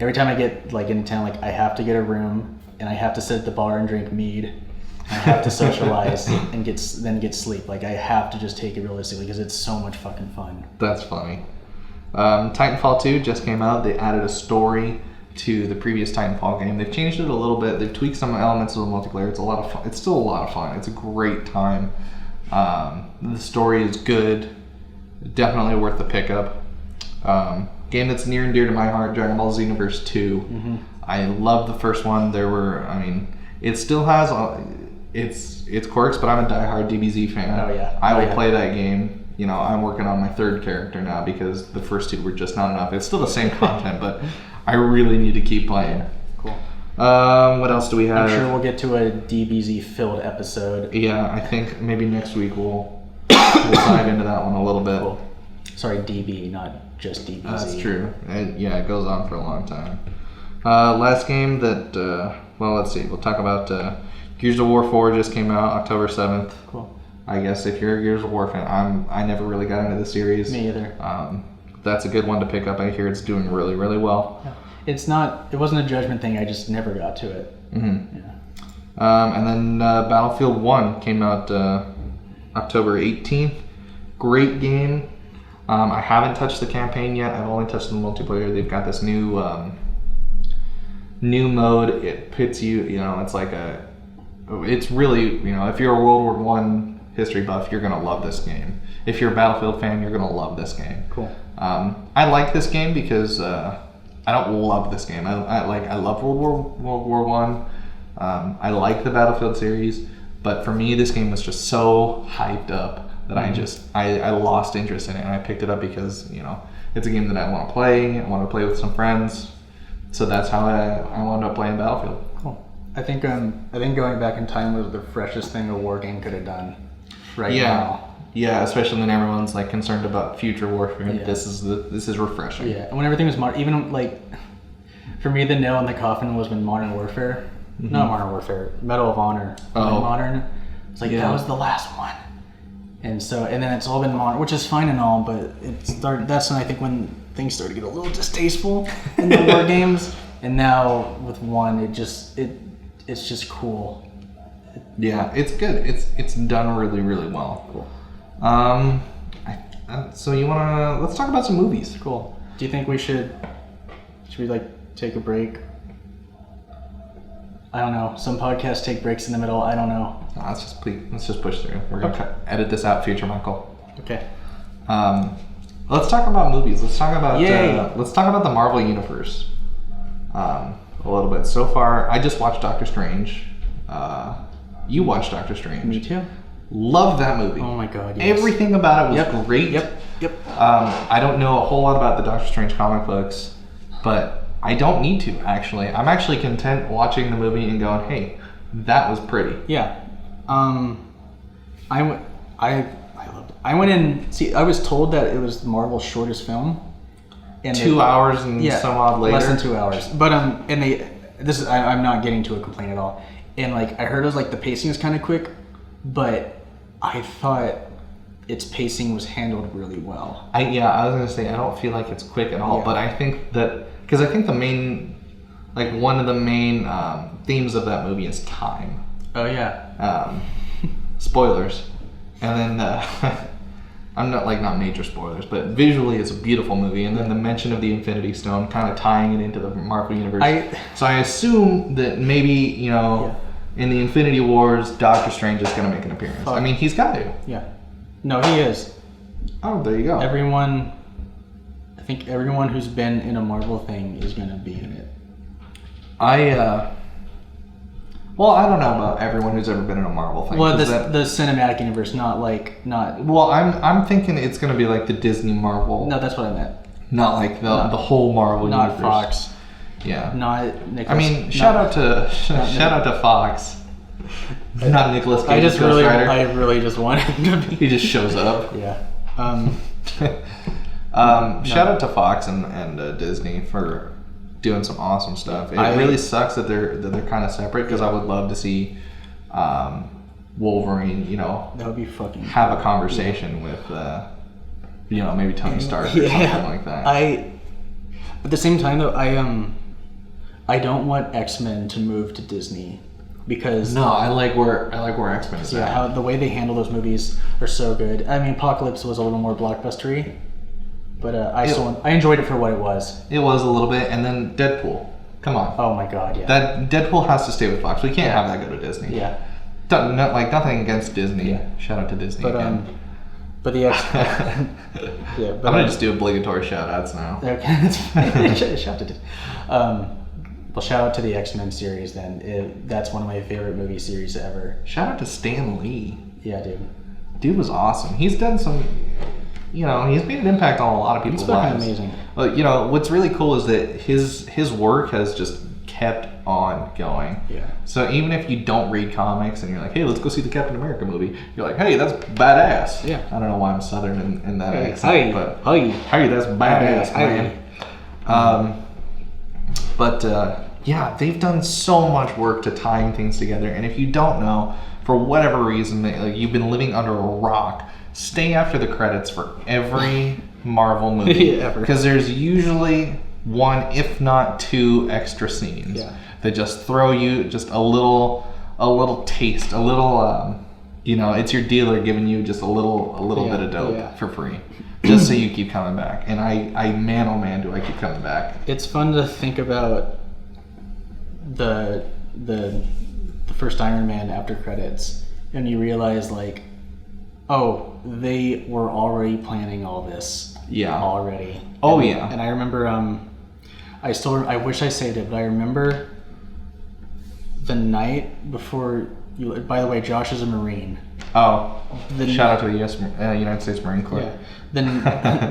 I get like into town, like I have to get a room and I have to sit at the bar and drink mead. I have to socialize and get sleep. Like I have to just take it realistically because it's so much fucking fun. That's funny. Titanfall 2 just came out. They added a story to the previous Titanfall game. They've changed it a little bit. They've tweaked some elements of the multiplayer. It's a lot of fun. It's still a lot of fun. It's a great time. The story is good, definitely worth the pickup. Game that's near and dear to my heart, Dragon Ball Xenoverse 2. Mm-hmm. I love the first one. It still has its quirks, but I'm a diehard DBZ fan. Oh yeah. I will play that game. I'm working on my third character now because the first two were just not enough. It's still the same content, but I really need to keep playing. Cool. What else do we have? I'm sure we'll get to a DBZ filled episode. Yeah, I think maybe next week we'll dive into that one a little bit. Cool. Sorry, DB, not just DBZ. That's true. It goes on for a long time. Last game that, let's see. We'll talk about Gears of War 4 just came out October 7th. Cool. I guess if you're a Gears of War fan, I never really got into the series. Me either. That's a good one to pick up. I hear it's doing really, really well. Yeah. It wasn't a judgment thing, I just never got to it. Mm-hmm. Yeah. And then Battlefield 1 came out October 18th. Great game. I haven't touched the campaign yet. I've only touched the multiplayer. They've got this new mode. It pits you, it's really, if you're a World War I history buff, you're going to love this game. If you're a Battlefield fan, you're going to love this game. Cool. I like this game because I don't love this game. I love World War I. I like the Battlefield series, but for me, this game was just so hyped up that I lost interest in it, and I picked it up because it's a game that I want to play. I want to play with some friends, so that's how I wound up playing Battlefield. Cool. I think going back in time was the freshest thing a war game could have done. Right now. Yeah, especially when everyone's concerned about future warfare. Yeah. This is refreshing. Yeah, and when everything was modern, even for me, the nail in the coffin was when Modern Warfare, not Modern Warfare, Medal of Honor, Modern. It's that was the last one, and then it's all been modern, which is fine and all, but that's when I think when things started to get a little distasteful in the war games, and now with one, it's just cool. Yeah, it's good. It's done really, really well. Cool. So let's talk about some movies. Cool. Do you think should we take a break? I don't know. Some podcasts take breaks in the middle. I don't know. No, let's just push through. We're gonna edit this out, future Michael. Okay. Let's talk about movies. Let's talk about Yay. Let's talk about the Marvel universe. A little bit. So far, I just watched Doctor Strange. You watched Doctor Strange. Me too. Love that movie. Oh my god, yes. Everything about it was great. Yep. I don't know a whole lot about the Doctor Strange comic books, but I don't need to, actually. I'm actually content watching the movie and going, hey, that was pretty. Yeah. I loved it. I went in, I was told that it was Marvel's shortest film. And 2 hours and some odd later. Less than 2 hours. But I'm not getting to a complaint at all. And I heard it was the pacing is kind of quick, but I thought its pacing was handled really well. I was gonna say I don't feel like it's quick at all, but I think that because I think the main, one of the main themes of that movie is time. Oh yeah. Spoilers, and then I'm not major spoilers, but visually it's a beautiful movie, and then the mention of the Infinity Stone kind of tying it into the Marvel universe. So I assume that maybe in the Infinity Wars, Doctor Strange is going to make an appearance. I mean, he's got to. Yeah. No, he is. Oh, there you go. I think everyone who's been in a Marvel thing is going to be in it. I don't know about everyone who's ever been in a Marvel thing. Well, the cinematic universe, not. Well, I'm thinking it's going to be like the Disney Marvel. No, that's what I meant. Not the whole Marvel universe. Not Fox. Yeah. Not Nicholas. I mean, shout out to Fox. Not Nicholas Cage. I really just want him to be. He just shows up. Yeah. Shout out to Fox and Disney for doing some awesome stuff. It really sucks that they're kind of separate because I would love to see Wolverine. That would be fucking. Have a conversation with maybe Tony Stark or something like that. At the same time though, I don't want X-Men to move to Disney because I like where X-Men is at. How the way they handle those movies are so good. I mean, Apocalypse was a little more blockbustery, but I enjoyed it for what it was. It was a little bit, and then Deadpool. Come on. Oh my god, yeah. That Deadpool has to stay with Fox. We can't have that go to Disney. Yeah. Nothing against Disney. Yeah. Shout out to Disney But again. but the X. Yeah, but I'm gonna just do obligatory shout outs now. Okay, that's fine. Shout out to well, shout out to the X-Men series then. That's one of my favorite movie series ever. Shout out to Stan Lee. Yeah, dude. Dude was awesome. He's done some, he's made an impact on a lot of people's He's fucking lives. amazing. Well, what's really cool is that his work has just kept on going. Yeah. So even if you don't read comics and you're like, hey, let's go see the Captain America movie, you're like, hey, that's badass. Yeah. I don't know why I'm Southern in that Hey, accent, but hey, that's badass, man. Yeah, they've done so much work to tying things together. And if you don't know, for whatever reason, you've been living under a rock, stay after the credits for every Marvel movie. Ever. Because there's usually one, if not two, extra scenes that just throw you just a little taste, a little, it's your dealer giving you just a little bit of dope for free. Just so you keep coming back. And I man, oh man, do I keep coming back. It's fun to think about the first Iron Man after credits, and you realize like, oh, they were already planning all this. Yeah. Already. Oh, and, yeah. And I remember, I wish I saved it, but I remember the night before you. By the way, Josh is a Marine. Oh, shout out to the United States Marine Corps. Yeah. Then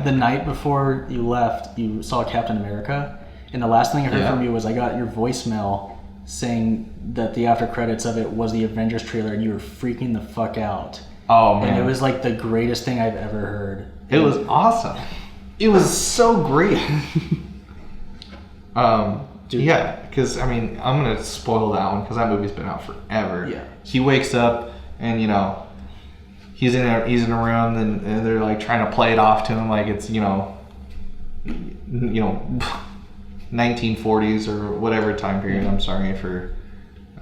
the night before you left, you saw Captain America, and the last thing I heard from you was I got your voicemail saying that the after credits of it was the Avengers trailer, and you were freaking the fuck out. Oh man, and it was like the greatest thing I've ever heard. It was awesome. It was so great. Yeah, because I'm gonna spoil that one because that movie's been out forever. Yeah. He wakes up and he's in a room and they're like trying to play it off to him like it's 1940s or whatever time period. I'm sorry for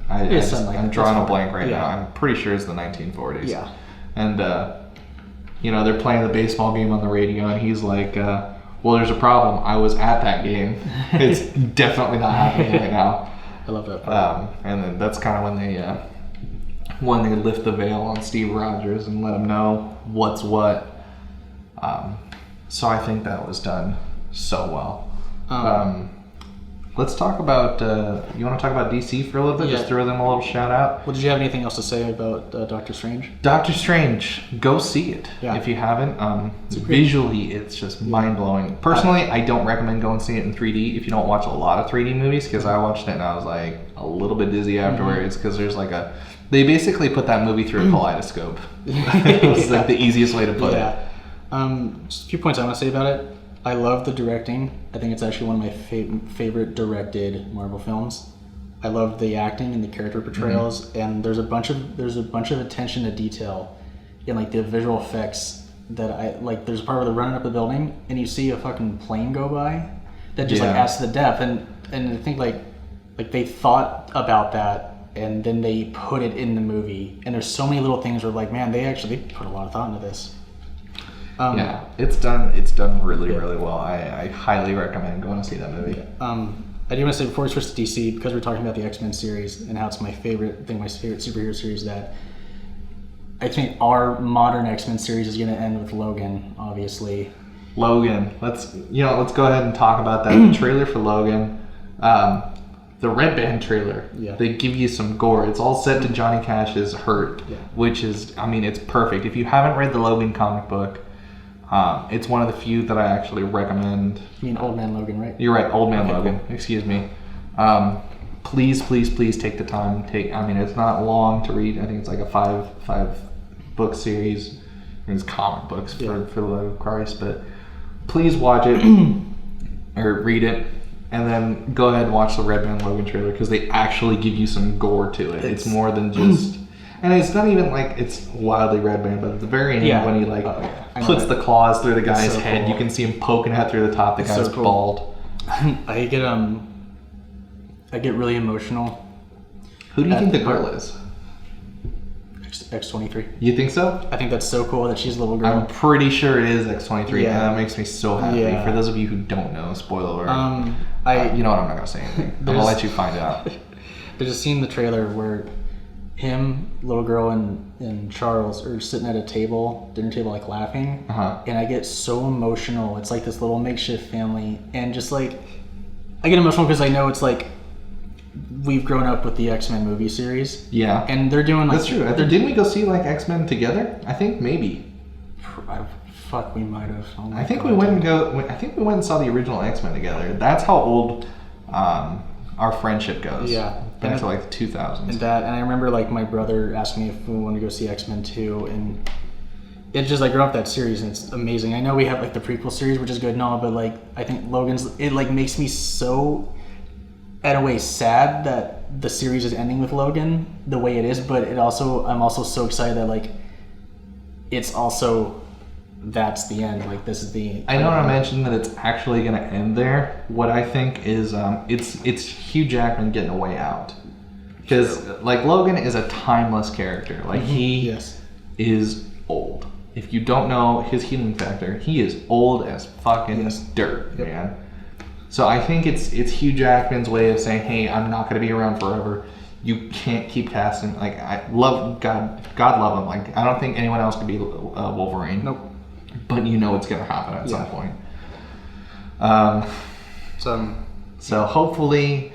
I'm drawing a blank right now. I'm pretty sure it's the 1940s. Yeah. And they're playing the baseball game on the radio and he's like, well, there's a problem. I was at that game. It's definitely not happening right now. I love that part. And then that's kind of when they lift the veil on Steve Rogers and let him know what's what. So I think that was done so well. Let's talk about, you want to talk about DC for a little bit? Yeah. Just throw them a little shout out. Well, did you have anything else to say about Doctor Strange? Doctor Strange, go see it if you haven't. Visually, it's just mind-blowing. Personally, I don't recommend going see it in 3D if you don't watch a lot of 3D movies, because I watched it and I was like a little bit dizzy afterwards, because there's like they basically put that movie through a kaleidoscope. It was like the easiest way to put it. Just a few points I want to say about it. I love the directing. I think it's actually one of my favorite directed Marvel films. I love the acting and the character portrayals, and there's a bunch of attention to detail in like the visual effects that I like. There's a part where they're running up the building and you see a fucking plane go by that just like adds to the depth, and I think like they thought about that and then they put it in the movie. And there's so many little things where like, man, they put a lot of thought into this. It's done really well. I highly recommend going to see that movie. I do want to say before we switch to DC, because we're talking about the X-Men series and how it's my favorite superhero series, that I think our modern X-Men series is going to end with Logan, obviously. Logan, let's go ahead and talk about that. The trailer for Logan, the Red Band trailer. Yeah. They give you some gore. It's all set to Johnny Cash's Hurt, which is, it's perfect. If you haven't read the Logan comic book, it's one of the few that I actually recommend. You mean Old Man Logan, right? You're right, Old Man Logan. Cool. Excuse me. Please take the time. It's not long to read. I think it's like a five book series. It's comic books for the love of Christ. But please watch it or read it, and then go ahead and watch the Red Man Logan trailer, because they actually give you some gore to it. It's more than just. And it's not even like it's wildly Red Band, but at the very end when he puts the claws through the guy's head, cool. You can see him poking out through the top. The guy's cool. bald. I get really emotional. Who do you think the girl is? X-23. You think so? I think that's so cool that she's a little girl. I'm pretty sure it is X-23, and that makes me so happy. Yeah. For those of you who don't know, spoiler alert. You know what? I'm not gonna say anything. I'm gonna let you find out. There's a scene in the trailer where him, little girl, and Charles are sitting at a dinner table, like laughing, and I get so emotional. It's like this little makeshift family, and just like I get emotional because I know it's like we've grown up with the X-Men movie series. Yeah, and they're doing like that's true. Didn't we go see like X-Men together? I think maybe. Fuck, we might have. Oh I think we went and saw the original X-Men together. That's how old our friendship goes. Yeah. Back to like the 2000s. And I remember like my brother asked me if we wanted to go see X-Men 2, and it's just like grew up that series and it's amazing. I know we have like the prequel series, which is good and all, but like I think it like makes me so in a way sad that the series is ending with Logan the way it is, but I'm also so excited that like it's also that's the end. Like this is the. I know I mentioned that it's actually going to end there. What I think is it's Hugh Jackman getting a way out, because like Logan is a timeless character. Like he is old. If you don't know his healing factor, he is old as fucking dirt, man. So I think it's Hugh Jackman's way of saying, hey, I'm not going to be around forever. You can't keep casting. Like I love God love him. Like I don't think anyone else could be Wolverine. Nope. But you know it's going to happen at some point. So hopefully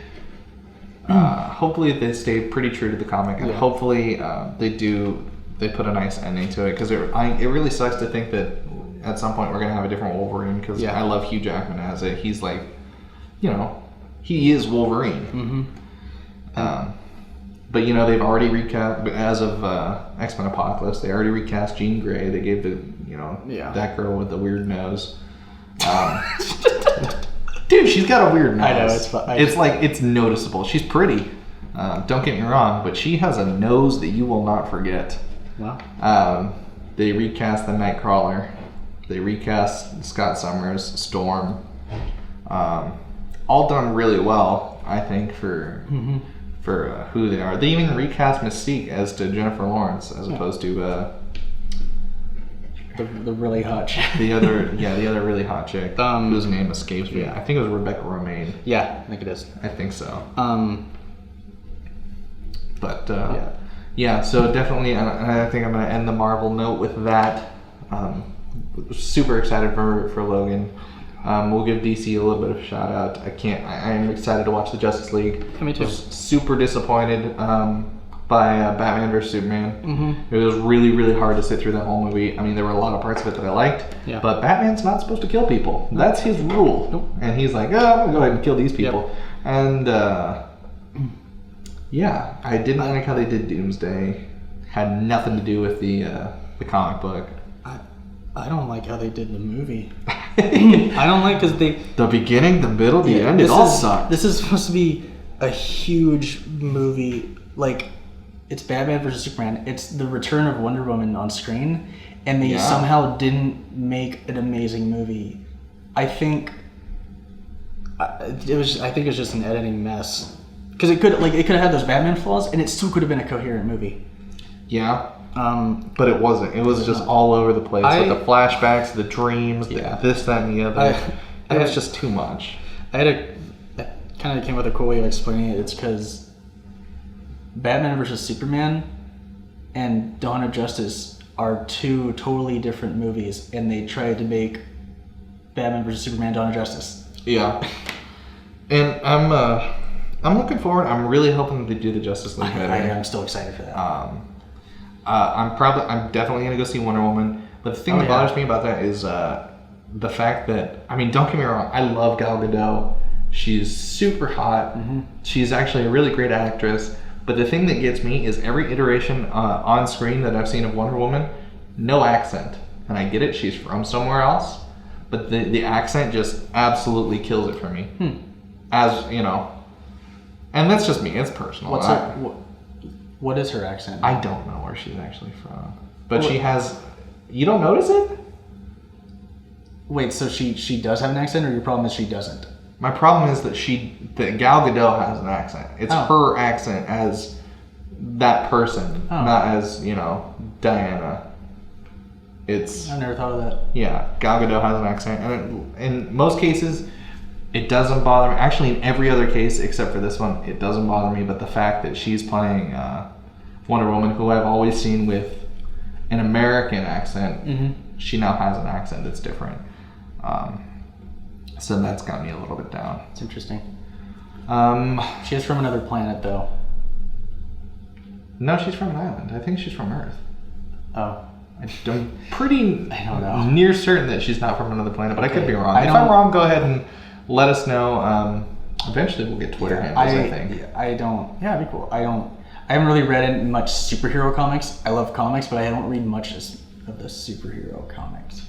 they stay pretty true to the comic, and hopefully they put a nice ending to it, because it really sucks to think that at some point we're going to have a different Wolverine, because I love Hugh Jackman as it. He's like, he is Wolverine. But they've already recast, as of X-Men Apocalypse, they already recast Jean Grey. They gave that girl with the weird nose. Dude, she's got a weird nose. I know, it's fun. It's noticeable. She's pretty. Don't get me wrong, but she has a nose that you will not forget. Wow. They recast the Nightcrawler. They recast Scott Summers, Storm. All done really well, I think, for who they are. They even recast Mystique as to Jennifer Lawrence, as opposed to the really hot chick. the other really hot chick whose name escapes me. I think it was Rebecca Romijn. Yeah, I think it is. I think so. So definitely, and I think I'm going to end the Marvel note with that. Super excited for Logan. We'll give DC a little bit of a shout out. I am excited to watch the Justice League. Me too. I was super disappointed by Batman vs Superman. It was really, really hard to sit through that whole movie. I mean, there were a lot of parts of it that I liked, but Batman's not supposed to kill people. That's his rule. Nope. And he's like, I'm gonna go ahead and kill these people. And I didn't like how they did Doomsday. Had nothing to do with the comic book. I don't like how they did the movie. I don't like because the beginning, the middle, the end, it all sucked. This is supposed to be a huge movie. Like, it's Batman versus Superman. It's the return of Wonder Woman on screen, and they somehow didn't make an amazing movie. I think it was just an editing mess, because it could have had those Batman flaws, and it still could have been a coherent movie. Yeah. But it wasn't. It was just all over the place. With the flashbacks, the dreams, this, that, and the other. It was just too much. I kind of came up with a cool way of explaining it. It's because Batman vs Superman and Dawn of Justice are two totally different movies, and they tried to make Batman vs Superman Dawn of Justice. Yeah. And I'm looking forward. I'm really hoping to do the Justice League better. I'm still excited for that. I'm definitely gonna go see Wonder Woman, but the thing that bothers me about that is the fact that, I mean, don't get me wrong, I love Gal Gadot. She's super hot. She's actually a really great actress. But the thing that gets me is every iteration on screen that I've seen of Wonder Woman, no accent. And I get it, she's from somewhere else, but the accent just absolutely kills it for me. As you know, and that's just me. It's personal. What is her accent? I don't know where she's actually from, but she has. You don't notice it? Wait, so she does have an accent, or your problem is she doesn't? My problem is that Gal Gadot has an accent. It's her accent as that person, not as Diana. I've never thought of that. Yeah, Gal Gadot has an accent, and in most cases, it doesn't bother me. Actually, in every other case except for this one, it doesn't bother me. But the fact that she's playing Wonder Woman, who I've always seen with an American accent. Mm-hmm. She now has an accent that's different. So that's got me a little bit down. It's interesting. She She's from another planet, though. No, she's from an island. I think she's from Earth. Oh. I'm pretty I don't know. near certain that she's not from another planet, but I could be wrong. I If I'm wrong, go ahead and let us know. Eventually we'll get Twitter handles, I think. Yeah, it'd be cool. I haven't really read much superhero comics. I love comics, but I don't read much of the superhero comics.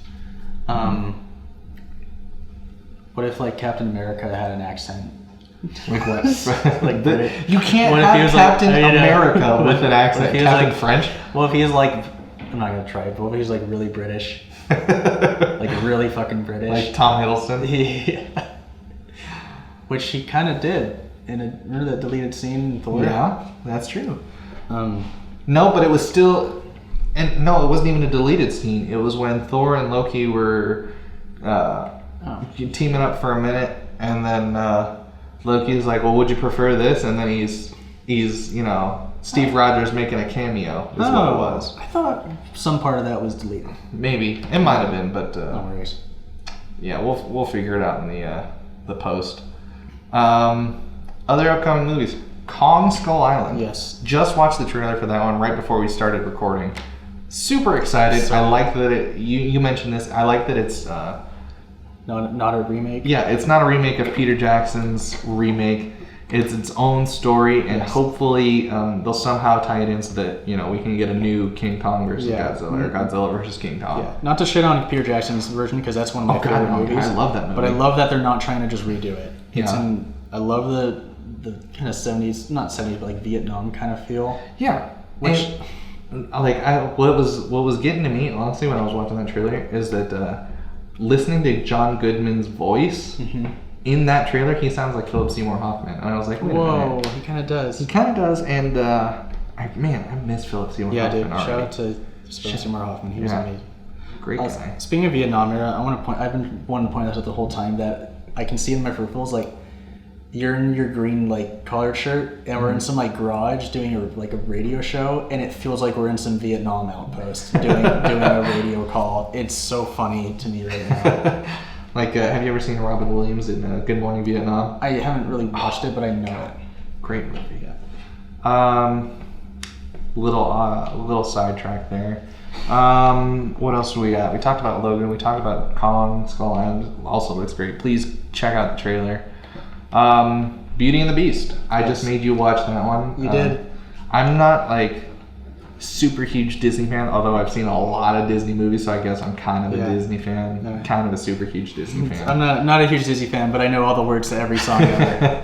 What if, like, Captain America had an accent? Like what? Like British. You can't What if he have was like- Captain America with an accent. What if he was Captain like- French? Well, if he's like, I'm not gonna try it, but what if he's like really British? Like really fucking British? Like Tom Hiddleston? Yeah. Which he kind of did. Remember that deleted scene in Thor? Yeah, that's true. Um, No, but it was still... And no, it wasn't even a deleted scene. It was when Thor and Loki were teaming up for a minute, and then Loki's like, well, would you prefer this? And then he's Steve Rogers making a cameo is what it was. I thought some part of that was deleted. Maybe. It might have been, but No worries. yeah, we'll figure it out in the post. Other upcoming movies. Kong Skull Island. Yes. Just watched the trailer for that one right before we started recording. Super excited. I like that you mentioned this. I like that it's Not a remake? yeah, it's not a remake of Peter Jackson's remake. It's its own story, and hopefully they'll somehow tie it in so that we can get a new King Kong versus Godzilla, or Godzilla versus King Kong. Yeah. Not to shit on Peter Jackson's version, because that's one of my favorite movies. I love that movie. But I love that they're not trying to just redo it. Yeah. I love the kind of 70s, not 70s, but like Vietnam kind of feel. Yeah. Which, what was getting to me, honestly, when I was watching that trailer, is that listening to John Goodman's voice in that trailer, he sounds like Philip Seymour Hoffman. And I was like, wait a minute. he kind of does. He kind of does, and I miss Philip Seymour Hoffman. Dude, shout out to Philip Seymour Hoffman. He was amazing. Great guy. Speaking of Vietnam era, I've been wanting to point this out the whole time, that I can see in my peripherals, like, you're in your green like collared shirt, and we're in some like garage doing a radio show, and it feels like we're in some Vietnam outpost doing a radio call. It's so funny to me right now. Like, have you ever seen Robin Williams in Good Morning Vietnam? I haven't really watched it, but I know it. Great movie. Yeah. Little sidetrack there. What else do we got? We talked about Logan. We talked about Kong Skull Island. Also looks great. Please check out the trailer. Beauty and the Beast. I just made you watch that one. You did. I'm not like super huge Disney fan, although I've seen a lot of Disney movies, so I guess I'm kind of a Disney fan. No. Kind of a super huge Disney fan. I'm not a huge Disney fan, but I know all the words to every song ever.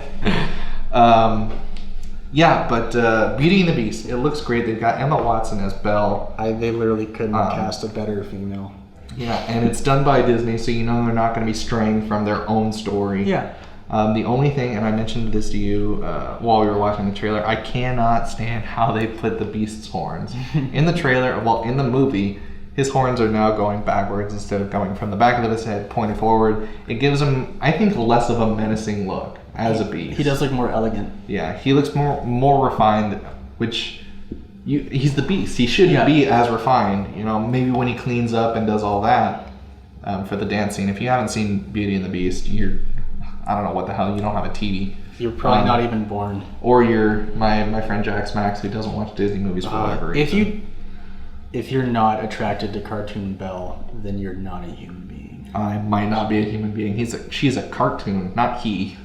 Yeah, but Beauty and the Beast. It looks great. They've got Emma Watson as Belle. They literally couldn't cast a better female. Yeah, and it's done by Disney, so they're not going to be straying from their own story. Yeah. The only thing, and I mentioned this to you while we were watching the trailer, I cannot stand how they put the Beast's horns. In the trailer, in the movie, his horns are now going backwards instead of going from the back of his head pointed forward. It gives him, I think, less of a menacing look as a beast. He does look more elegant. Yeah, he looks more refined, which... he's the Beast. He shouldn't be as refined. Maybe when he cleans up and does all that for the dance scene. If you haven't seen Beauty and the Beast, I don't know what the hell. You don't have a TV. You're probably not even born. Or you're my friend Jax Max, who doesn't watch Disney movies for whatever reason. If you're not attracted to Cartoon Belle, then you're not a human being. I might not be a human being. She's a cartoon, not he.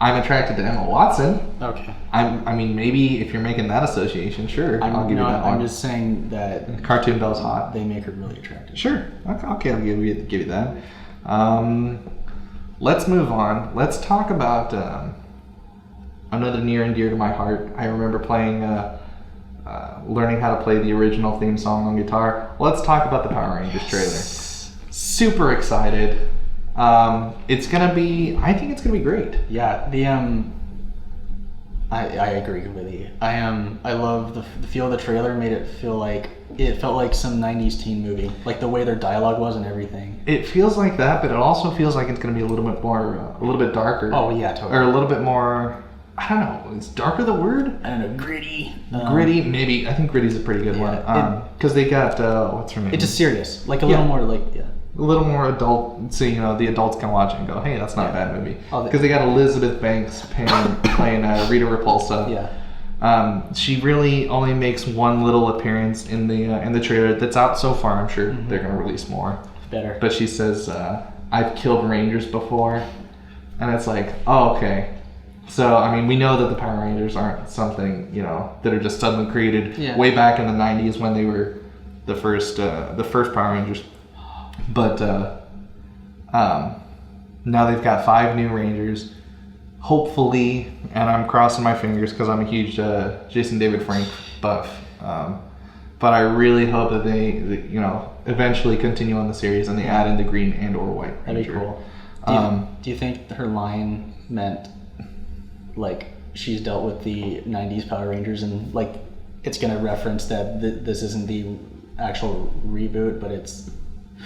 I'm attracted to Emma Watson. Okay. I mean, maybe if you're making that association, sure. I'll give you that one. I'm just saying that Cartoon Belle's hot. They make her really attractive. Sure. Okay, I'll give you that. Let's move on. Let's talk about another near and dear to my heart. I remember playing, learning how to play the original theme song on guitar. Let's talk about the Power Rangers trailer. Super excited. I think it's gonna be great. Yeah, I agree completely. I love the feel of the trailer. Made it felt like some 90s teen movie, like the way their dialogue was and everything. It feels like that, but it also feels like it's going to be a little bit darker. Oh yeah, totally. Or a little bit more. I don't know. Is darker the word? I don't know, gritty. Gritty, maybe. I think gritty's a pretty good one. Because they got what's her name? It's just serious, like a little more like a little more adult, so the adults can watch it and go, hey, that's not a bad movie. Because they got Elizabeth Banks playing Rita Repulsa. Yeah. She really only makes one little appearance in the trailer that's out so far. I'm sure they're gonna release more. Better. But she says, I've killed Rangers before, and it's like, oh, okay. So I mean, we know that the Power Rangers aren't something that are just suddenly created way back in the '90s when they were the first Power Rangers. But now they've got 5 new Rangers. Hopefully, and I'm crossing my fingers because I'm a huge Jason David Frank buff. But I really hope that they eventually continue on the series and they add in the green and or white Ranger. That'd be cool. Do you think her line meant like she's dealt with the '90s Power Rangers and like it's gonna reference that this isn't the actual reboot, but it's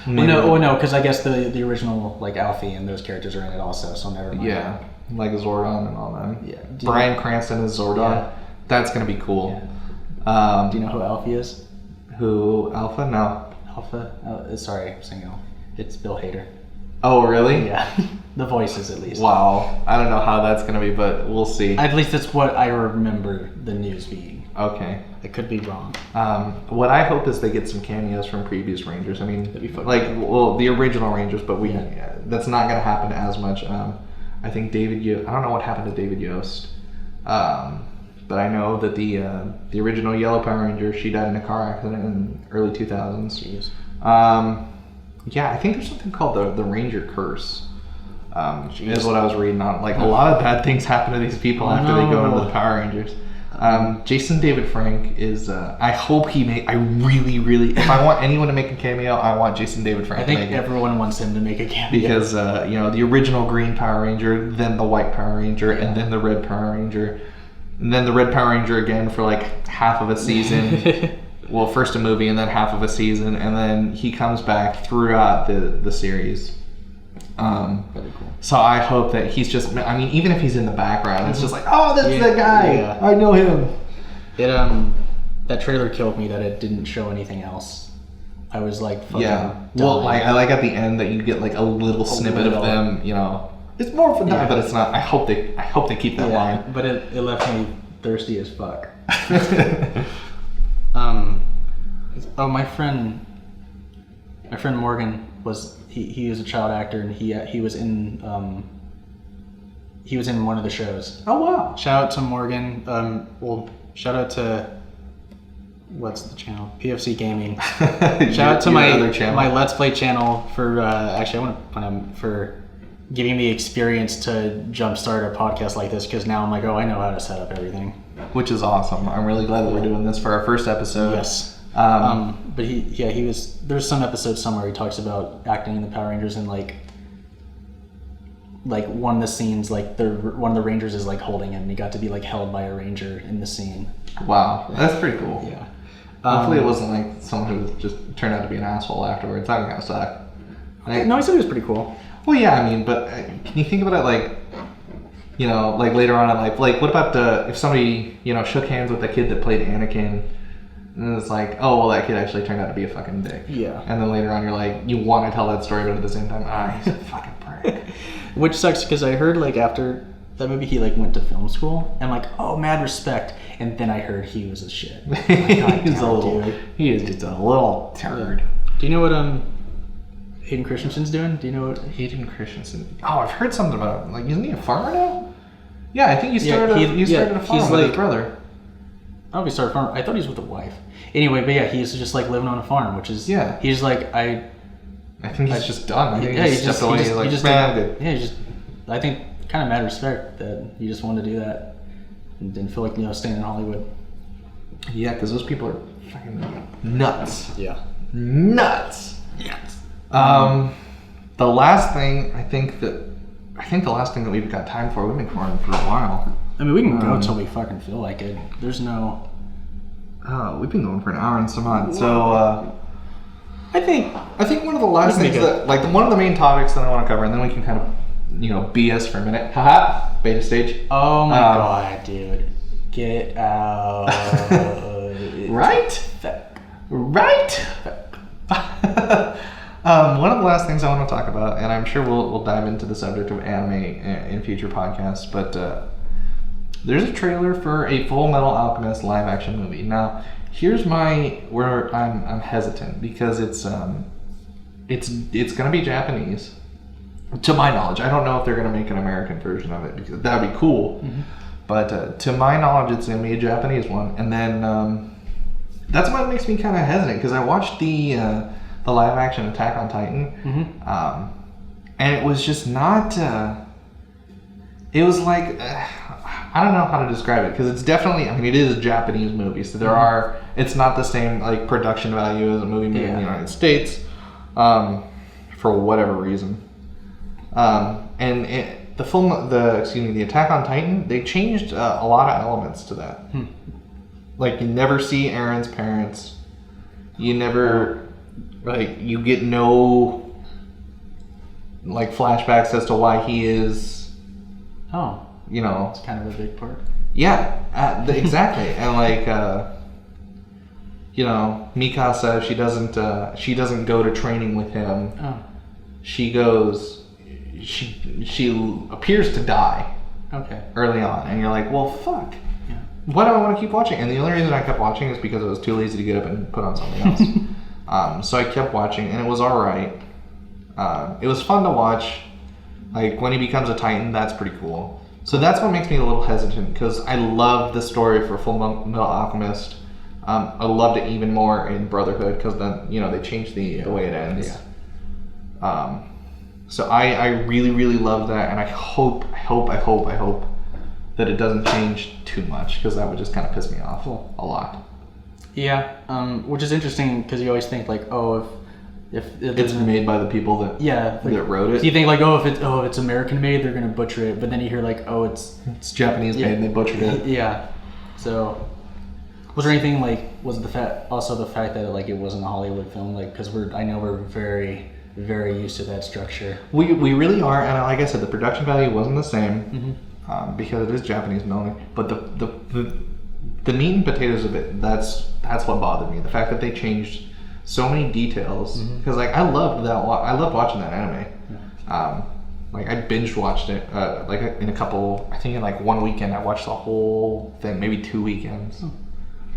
no, because I guess the original like Alfie and those characters are in it also, so never mind. Yeah, like Zordon and all that. Yeah, Bryan Cranston is Zordon. Yeah. That's gonna be cool. Yeah. Do you know who Alfie is? Who Alpha? No. Alpha? Sorry, I'm saying Alpha. It's Bill Hader. Oh, really? Yeah. The voices, at least. Wow. I don't know how that's going to be, but we'll see. At least that's what I remember the news being. Okay. I could be wrong. What I hope is they get some cameos from previous Rangers. I mean, the original Rangers, but that's not going to happen as much. I think I don't know what happened to David Yost. But I know that the original Yellow Power Ranger, she died in a car accident in early 2000s. Jeez. Yeah, I think there's something called the Ranger Curse. Is what I was reading on. Like, a lot of bad things happen to these people after they go into the Power Rangers. Jason David Frank is, I hope I really, really, if I want anyone to make a cameo, I want Jason David Frank to make it. I think everyone wants him to make a cameo. Because, the original Green Power Ranger, then the White Power Ranger, and then the Red Power Ranger, and then the Red Power Ranger again for like half of a season. Well, first a movie and then half of a season, and then he comes back throughout the series. Very cool. So I hope that he's just, I mean, even if he's in the background, it's just like, oh, that's the guy. Yeah. I know him. That trailer killed me that it didn't show anything else. I was like, fucking dying. Well, I like at the end that you get like a little snippet of them, It's more for that, but it's not. I hope they keep that line. But it left me thirsty as fuck. My friend Morgan he was a child actor and he was in one of the shows. Oh wow! Shout out to Morgan. Shout out to what's the channel? PFC Gaming. Shout out to my Let's Play channel for actually I want to point him for giving me experience to jumpstart a podcast like this because now I'm like, oh, I know how to set up everything. Which is awesome. I'm really glad that we're doing this for our first episode. Yes. But he was. There's some episode somewhere he talks about acting in the Power Rangers and like one of the scenes like one of the Rangers is like holding him and he got to be like held by a Ranger in the scene. Wow, that's pretty cool. Yeah. Hopefully it wasn't like someone who just turned out to be an asshole afterwards. That would kind of suck. No, he said it was pretty cool. Well, yeah, I mean, but can you think about it like later on in life, like what about if somebody, shook hands with the kid that played Anakin and it's like, oh, well, that kid actually turned out to be a fucking dick. Yeah. And then later on you're like, you want to tell that story, but at the same time, he's a fucking prick. Which sucks because I heard like after that movie he like went to film school and like, oh, mad respect. And then I heard he was a shit. Like, he is just a little turd. Do you know what Hayden Christensen's doing? Do you know what Hayden Christensen? Oh, I've heard something about him. Like, isn't he a farmer now? Yeah, I think he started a farm with his brother. Oh, he started a farm. I thought he was with a wife. Anyway, but yeah, he's just like living on a farm, which is he's like I think he's just done. I think he stepped away. I think kind of mad respect that he just wanted to do that and didn't feel like staying in Hollywood. Yeah, because those people are fucking nuts. Yeah, nuts. Yes. The last thing I think the last thing that we've got time for. We've been recording for a while. I mean, we can go until we fucking feel like it. There's no. We've been going for an hour and some odd. So I think one of the last things that one of the main topics that I want to cover, and then we can kind of BS for a minute. Haha, beta stage. Oh my god, dude. Get out. Right? Right? One of the last things I want to talk about, and I'm sure we'll dive into the subject of anime in future podcasts, but there's a trailer for a Full Metal Alchemist live action movie. Now, here's where I'm hesitant, because it's gonna be Japanese. To my knowledge, I don't know if they're gonna make an American version of it, because that'd be cool. Mm-hmm. But to my knowledge, it's gonna be a Japanese one, and then that's what makes me kind of hesitant, because I watched the live action Attack on Titan, and it was just not. It was like I don't know how to describe it, because it's definitely. I mean, it is a Japanese movie, so it's not the same like production value as a movie made in the United States, for whatever reason. And the Attack on Titan, they changed a lot of elements to that. Like, you never see Aaron's parents. You never. Like, you get no, like, flashbacks as to why he is, it's kind of a big part. Yeah, exactly. And, like, Mikasa, she doesn't go to training with him. Oh. She appears to die. Okay. Early on. And you're like, well, fuck. Yeah. Why do I want to keep watching? And the only reason I kept watching is because I was too lazy to get up and put on something else. So I kept watching, and it was alright. It was fun to watch. Like, when he becomes a Titan, that's pretty cool. So that's what makes me a little hesitant, because I love the story for Full Metal Alchemist. I loved it even more in Brotherhood, because then, they changed the way it ends. Yeah. So I really, really love that, and I hope that it doesn't change too much, because that would just kind of piss me off a lot. Yeah, which is interesting, because you always think like, if it's made by the people that that wrote it. So you think like, if it's American made, they're gonna butcher it, but then you hear like, it's Japanese made and they butchered it. Yeah. So, was there anything like, was it the fact that like it wasn't a Hollywood film, like, because I know we're very, very used to that structure. We really are, and like I said, the production value wasn't the same, because it is Japanese only, but the meat and potatoes of it, that's what bothered me. The fact that they changed so many details, because like I loved watching that anime. Like, I binge watched it like in in like one weekend. I watched the whole thing, maybe 2 weekends.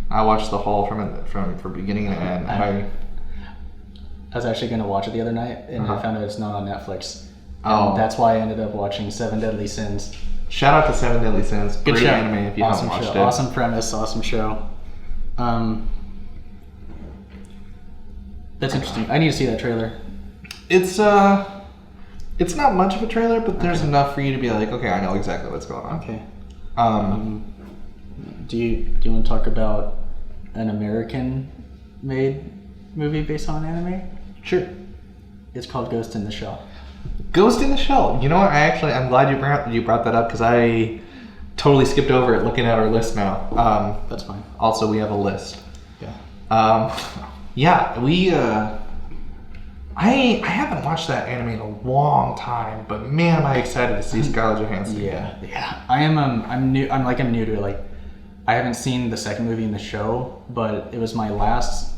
I watched the whole from beginning to end. I was actually going to watch it the other night, and I found out it's not on Netflix. And that's why I ended up watching Seven Deadly Sins. Shout out to Seven Deadly Sins. Good show. Anime if you haven't watched it. Awesome premise, awesome show. That's interesting. I need to see that trailer. It's not much of a trailer, but there's enough for you to be like, okay, I know exactly what's going on. Okay. Do you want to talk about an American-made movie based on anime? Sure. It's called Ghost in the Shell. Ghost in the Shell. You know what? I'm glad you brought that up, because I totally skipped over it looking at our list now. That's fine. Also, we have a list. Yeah. We. I haven't watched that anime in a long time, but man, am I excited to see Scarlett Johansson. Yeah. I am. I'm new. I'm new to it. Like, I haven't seen the second movie in the show, but it was my last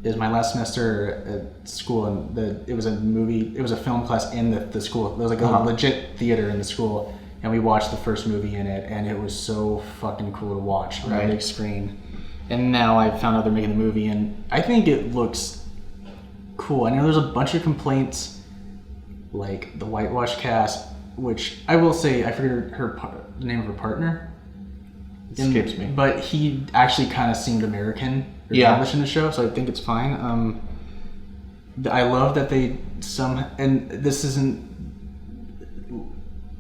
semester at school, and it was a film class in the school. There was like a legit theater in the school, and we watched the first movie in it, and it was so fucking cool to watch on the big screen. And now I found out they're making the movie, and I think it looks cool. I know there's a bunch of complaints, like the whitewash cast, which I will say, I forget the name of her partner. Escapes me. But he actually kind of seemed American or English in the show, so I think it's fine. I love that and this isn't.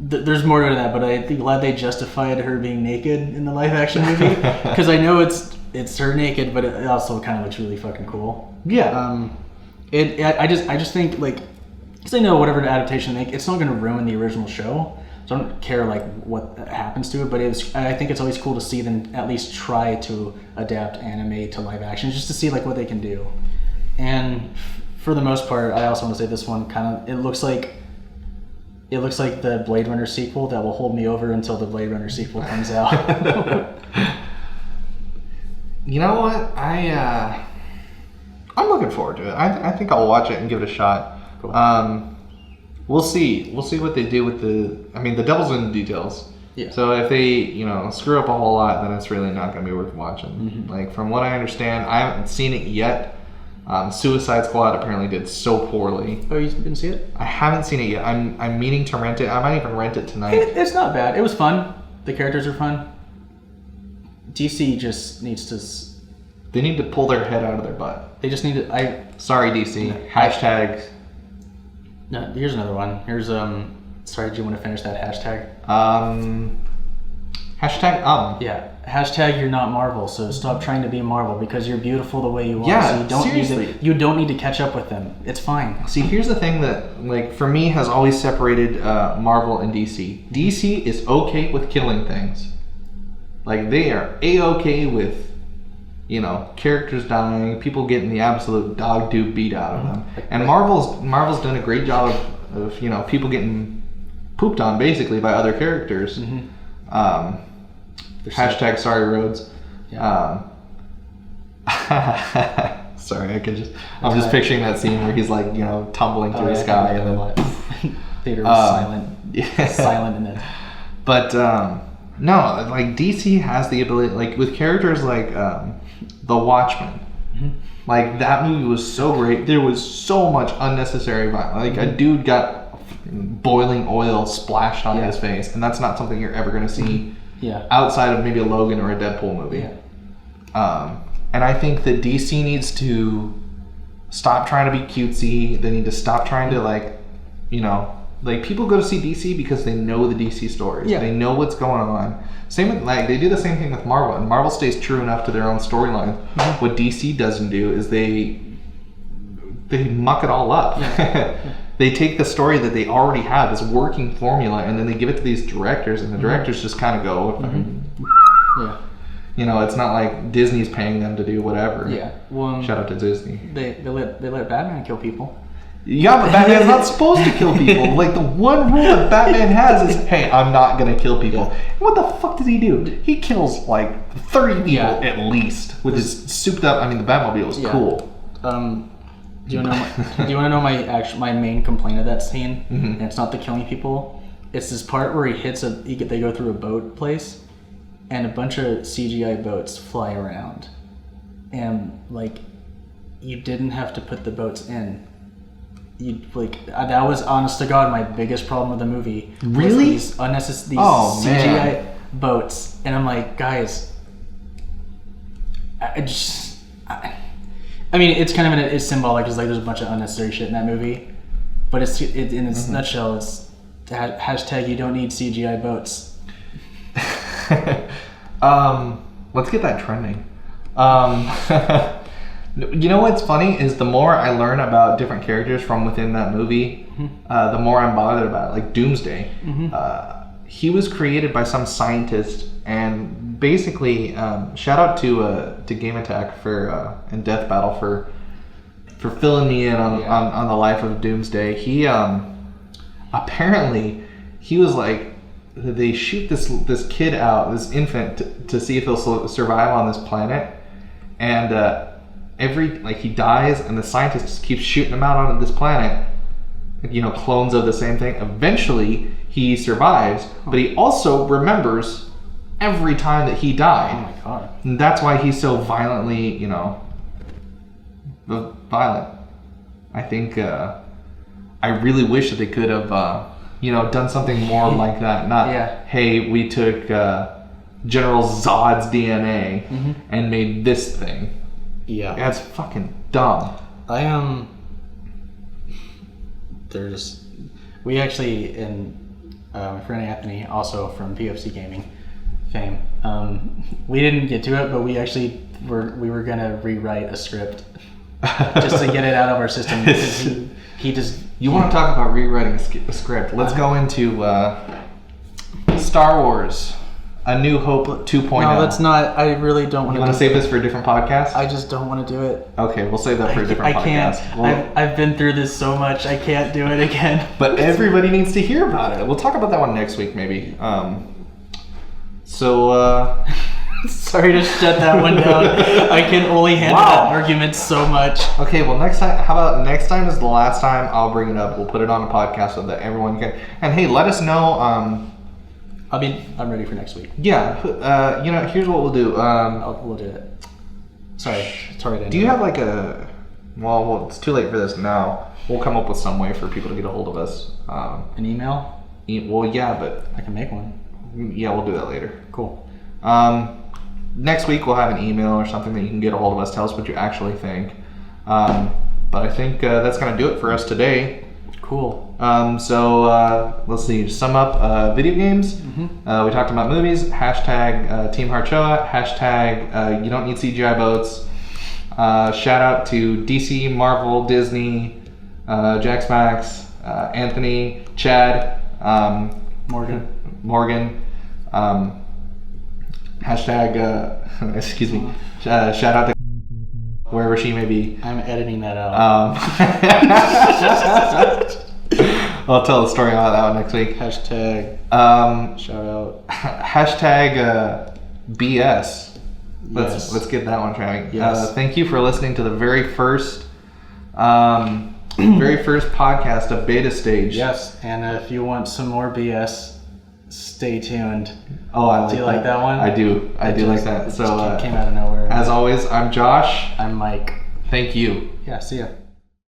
There's more to that, but I think glad they justified her being naked in the live action movie, because I know it's her naked, but it also kind of looks really fucking cool. Yeah. I just think, like, because I know whatever adaptation they make, it's not going to ruin the original show. So I don't care like what happens to it, but I think it's always cool to see them at least try to adapt anime to live action, just to see like what they can do. And for the most part, I also want to say this one it looks like It looks like the Blade Runner sequel that will hold me over until the Blade Runner sequel comes out. You know what? I'm looking forward to it. I think I'll watch it and give it a shot. Cool. We'll see. We'll see what they do with the. I mean, the devil's in the details. Yeah. So if they, screw up a whole lot, then it's really not going to be worth watching. Mm-hmm. Like from what I understand, I haven't seen it yet. Suicide Squad apparently did so poorly. Oh, you didn't see it? I haven't seen it yet. I'm meaning to rent it. I might even rent it tonight. It's not bad. It was fun. The characters are fun. DC just needs to. They need to pull their head out of their butt. They just need to. Sorry, DC. Hashtag. No, here's another one. Here's Sorry, do you want to finish that hashtag? Hashtag. Yeah. Hashtag you're not Marvel, so stop trying to be Marvel because you're beautiful the way you are. Yeah, so you don't seriously. you don't need to catch up with them. It's fine. See, here's the thing that, like, for me has always separated Marvel and DC. DC is okay with killing things. Like, they are A-okay with, characters dying, people getting the absolute dog do beat out of them. And Marvel's done a great job of people getting pooped on, basically, by other characters. Mm-hmm. Hashtag sorry Rhodes. Yeah. Sorry, I'm just picturing that scene where he's like, tumbling through the sky and then theater was silent. Yeah. Silent in it. But no, like DC has the ability, like with characters like The Watchmen. Mm-hmm. Like that movie was so great. There was so much unnecessary violence. Like a dude got boiling oil splashed on his face, and that's not something you're ever going to see. Yeah. Outside of maybe a Logan or a Deadpool movie. Yeah. And I think that DC needs to stop trying to be cutesy. They need to stop trying to like people go to see DC because they know the DC stories. Yeah. They know what's going on. Same with, like, they do the same thing with Marvel, and Marvel stays true enough to their own storyline. Mm-hmm. What DC doesn't do is they muck it all up. Yeah. They take the story that they already have as working formula, and then they give it to these directors, and the directors just kind of go. Yeah. It's not like Disney's paying them to do whatever. Yeah. Well, shout out to Disney. They let Batman kill people. Yeah, but Batman's not supposed to kill people. Like, the one rule that Batman has is, hey, I'm not going to kill people. Yeah. And what the fuck does he do? He kills, like, 30 people at least with his souped up... I mean, the Batmobile was cool. Do you want to know my main complaint of that scene? Mm-hmm. And it's not the killing people. It's this part where they go through a boat place, and a bunch of CGI boats fly around, and like, you didn't have to put the boats in. That was, honest to God, my biggest problem with the movie. Really? These CGI boats, and I'm like, guys, I mean, it's kind of it's symbolic because like there's a bunch of unnecessary shit in that movie, but it's in its nutshell. It's hashtag you don't need CGI boats. Let's get that trending. You know what's funny is the more I learn about different characters from within that movie, the more I'm bothered about it. Like Doomsday, he was created by some scientist, and basically, shout out to Game Attack and Death Battle for filling me in on the life of Doomsday. He apparently he was like, they shoot this kid out, this infant, to see if he'll survive on this planet, and he dies, and the scientist just keeps shooting him out onto this planet. Clones of the same thing. Eventually, he survives, but he also remembers every time that he died. Oh my god! And that's why he's so violently, violent. I think I really wish that they could have, done something more like that. Not, hey, we took General Zod's DNA and made this thing. Yeah. That's fucking dumb. We actually, my friend Anthony, also from PFC Gaming fame, we didn't get to it, but we actually we were gonna rewrite a script just to get it out of our system because he just... You want to talk about rewriting a script? Let's go into Star Wars A New Hope 2.0. No, that's not. I really don't want You to. want to save this for a different podcast? I just don't want to do it. Okay, we'll save that for a different I can't. podcast. Well, I've been through this so much. I can't do it again. but everybody needs to hear about it. We'll talk about that one next week, maybe. Sorry to shut that one down. I can only handle that argument so much. Okay, well, next time, how about next time is the last time I'll bring it up. We'll put it on a podcast so that everyone can. And hey, let us know. I'm ready for next week. Yeah, here's what we'll do. We'll do it. Sorry to Do you have like a? Well, it's too late for this now. We'll come up with some way for people to get a hold of us. An email? Well, yeah, but I can make one. yeah, we'll do that later. Cool. Next week we'll have an email or something that you can get a hold of us. Tell us what you actually think. But I think that's gonna do it for us today. Cool. Let's see. To sum up, video games. We talked about movies. Hashtag Team Harchoa. Hashtag you don't need CGI boats. Shout out to DC, Marvel, Disney, Jax Max, Anthony, Chad, Morgan. Hashtag, excuse me. Shout out to wherever she may be. I'm editing that out. I'll tell the story about that one next week. Hashtag shout out. Hashtag BS. Yes. Let's get that one trying. Yes. Thank you for listening to the very first podcast of Beta Stage. Yes, and if you want some more BS, stay tuned. Oh, I like Do you like that one? I do. I do like that. So came out of nowhere. As always, I'm Josh. I'm Mike. Thank you. Yeah, see ya.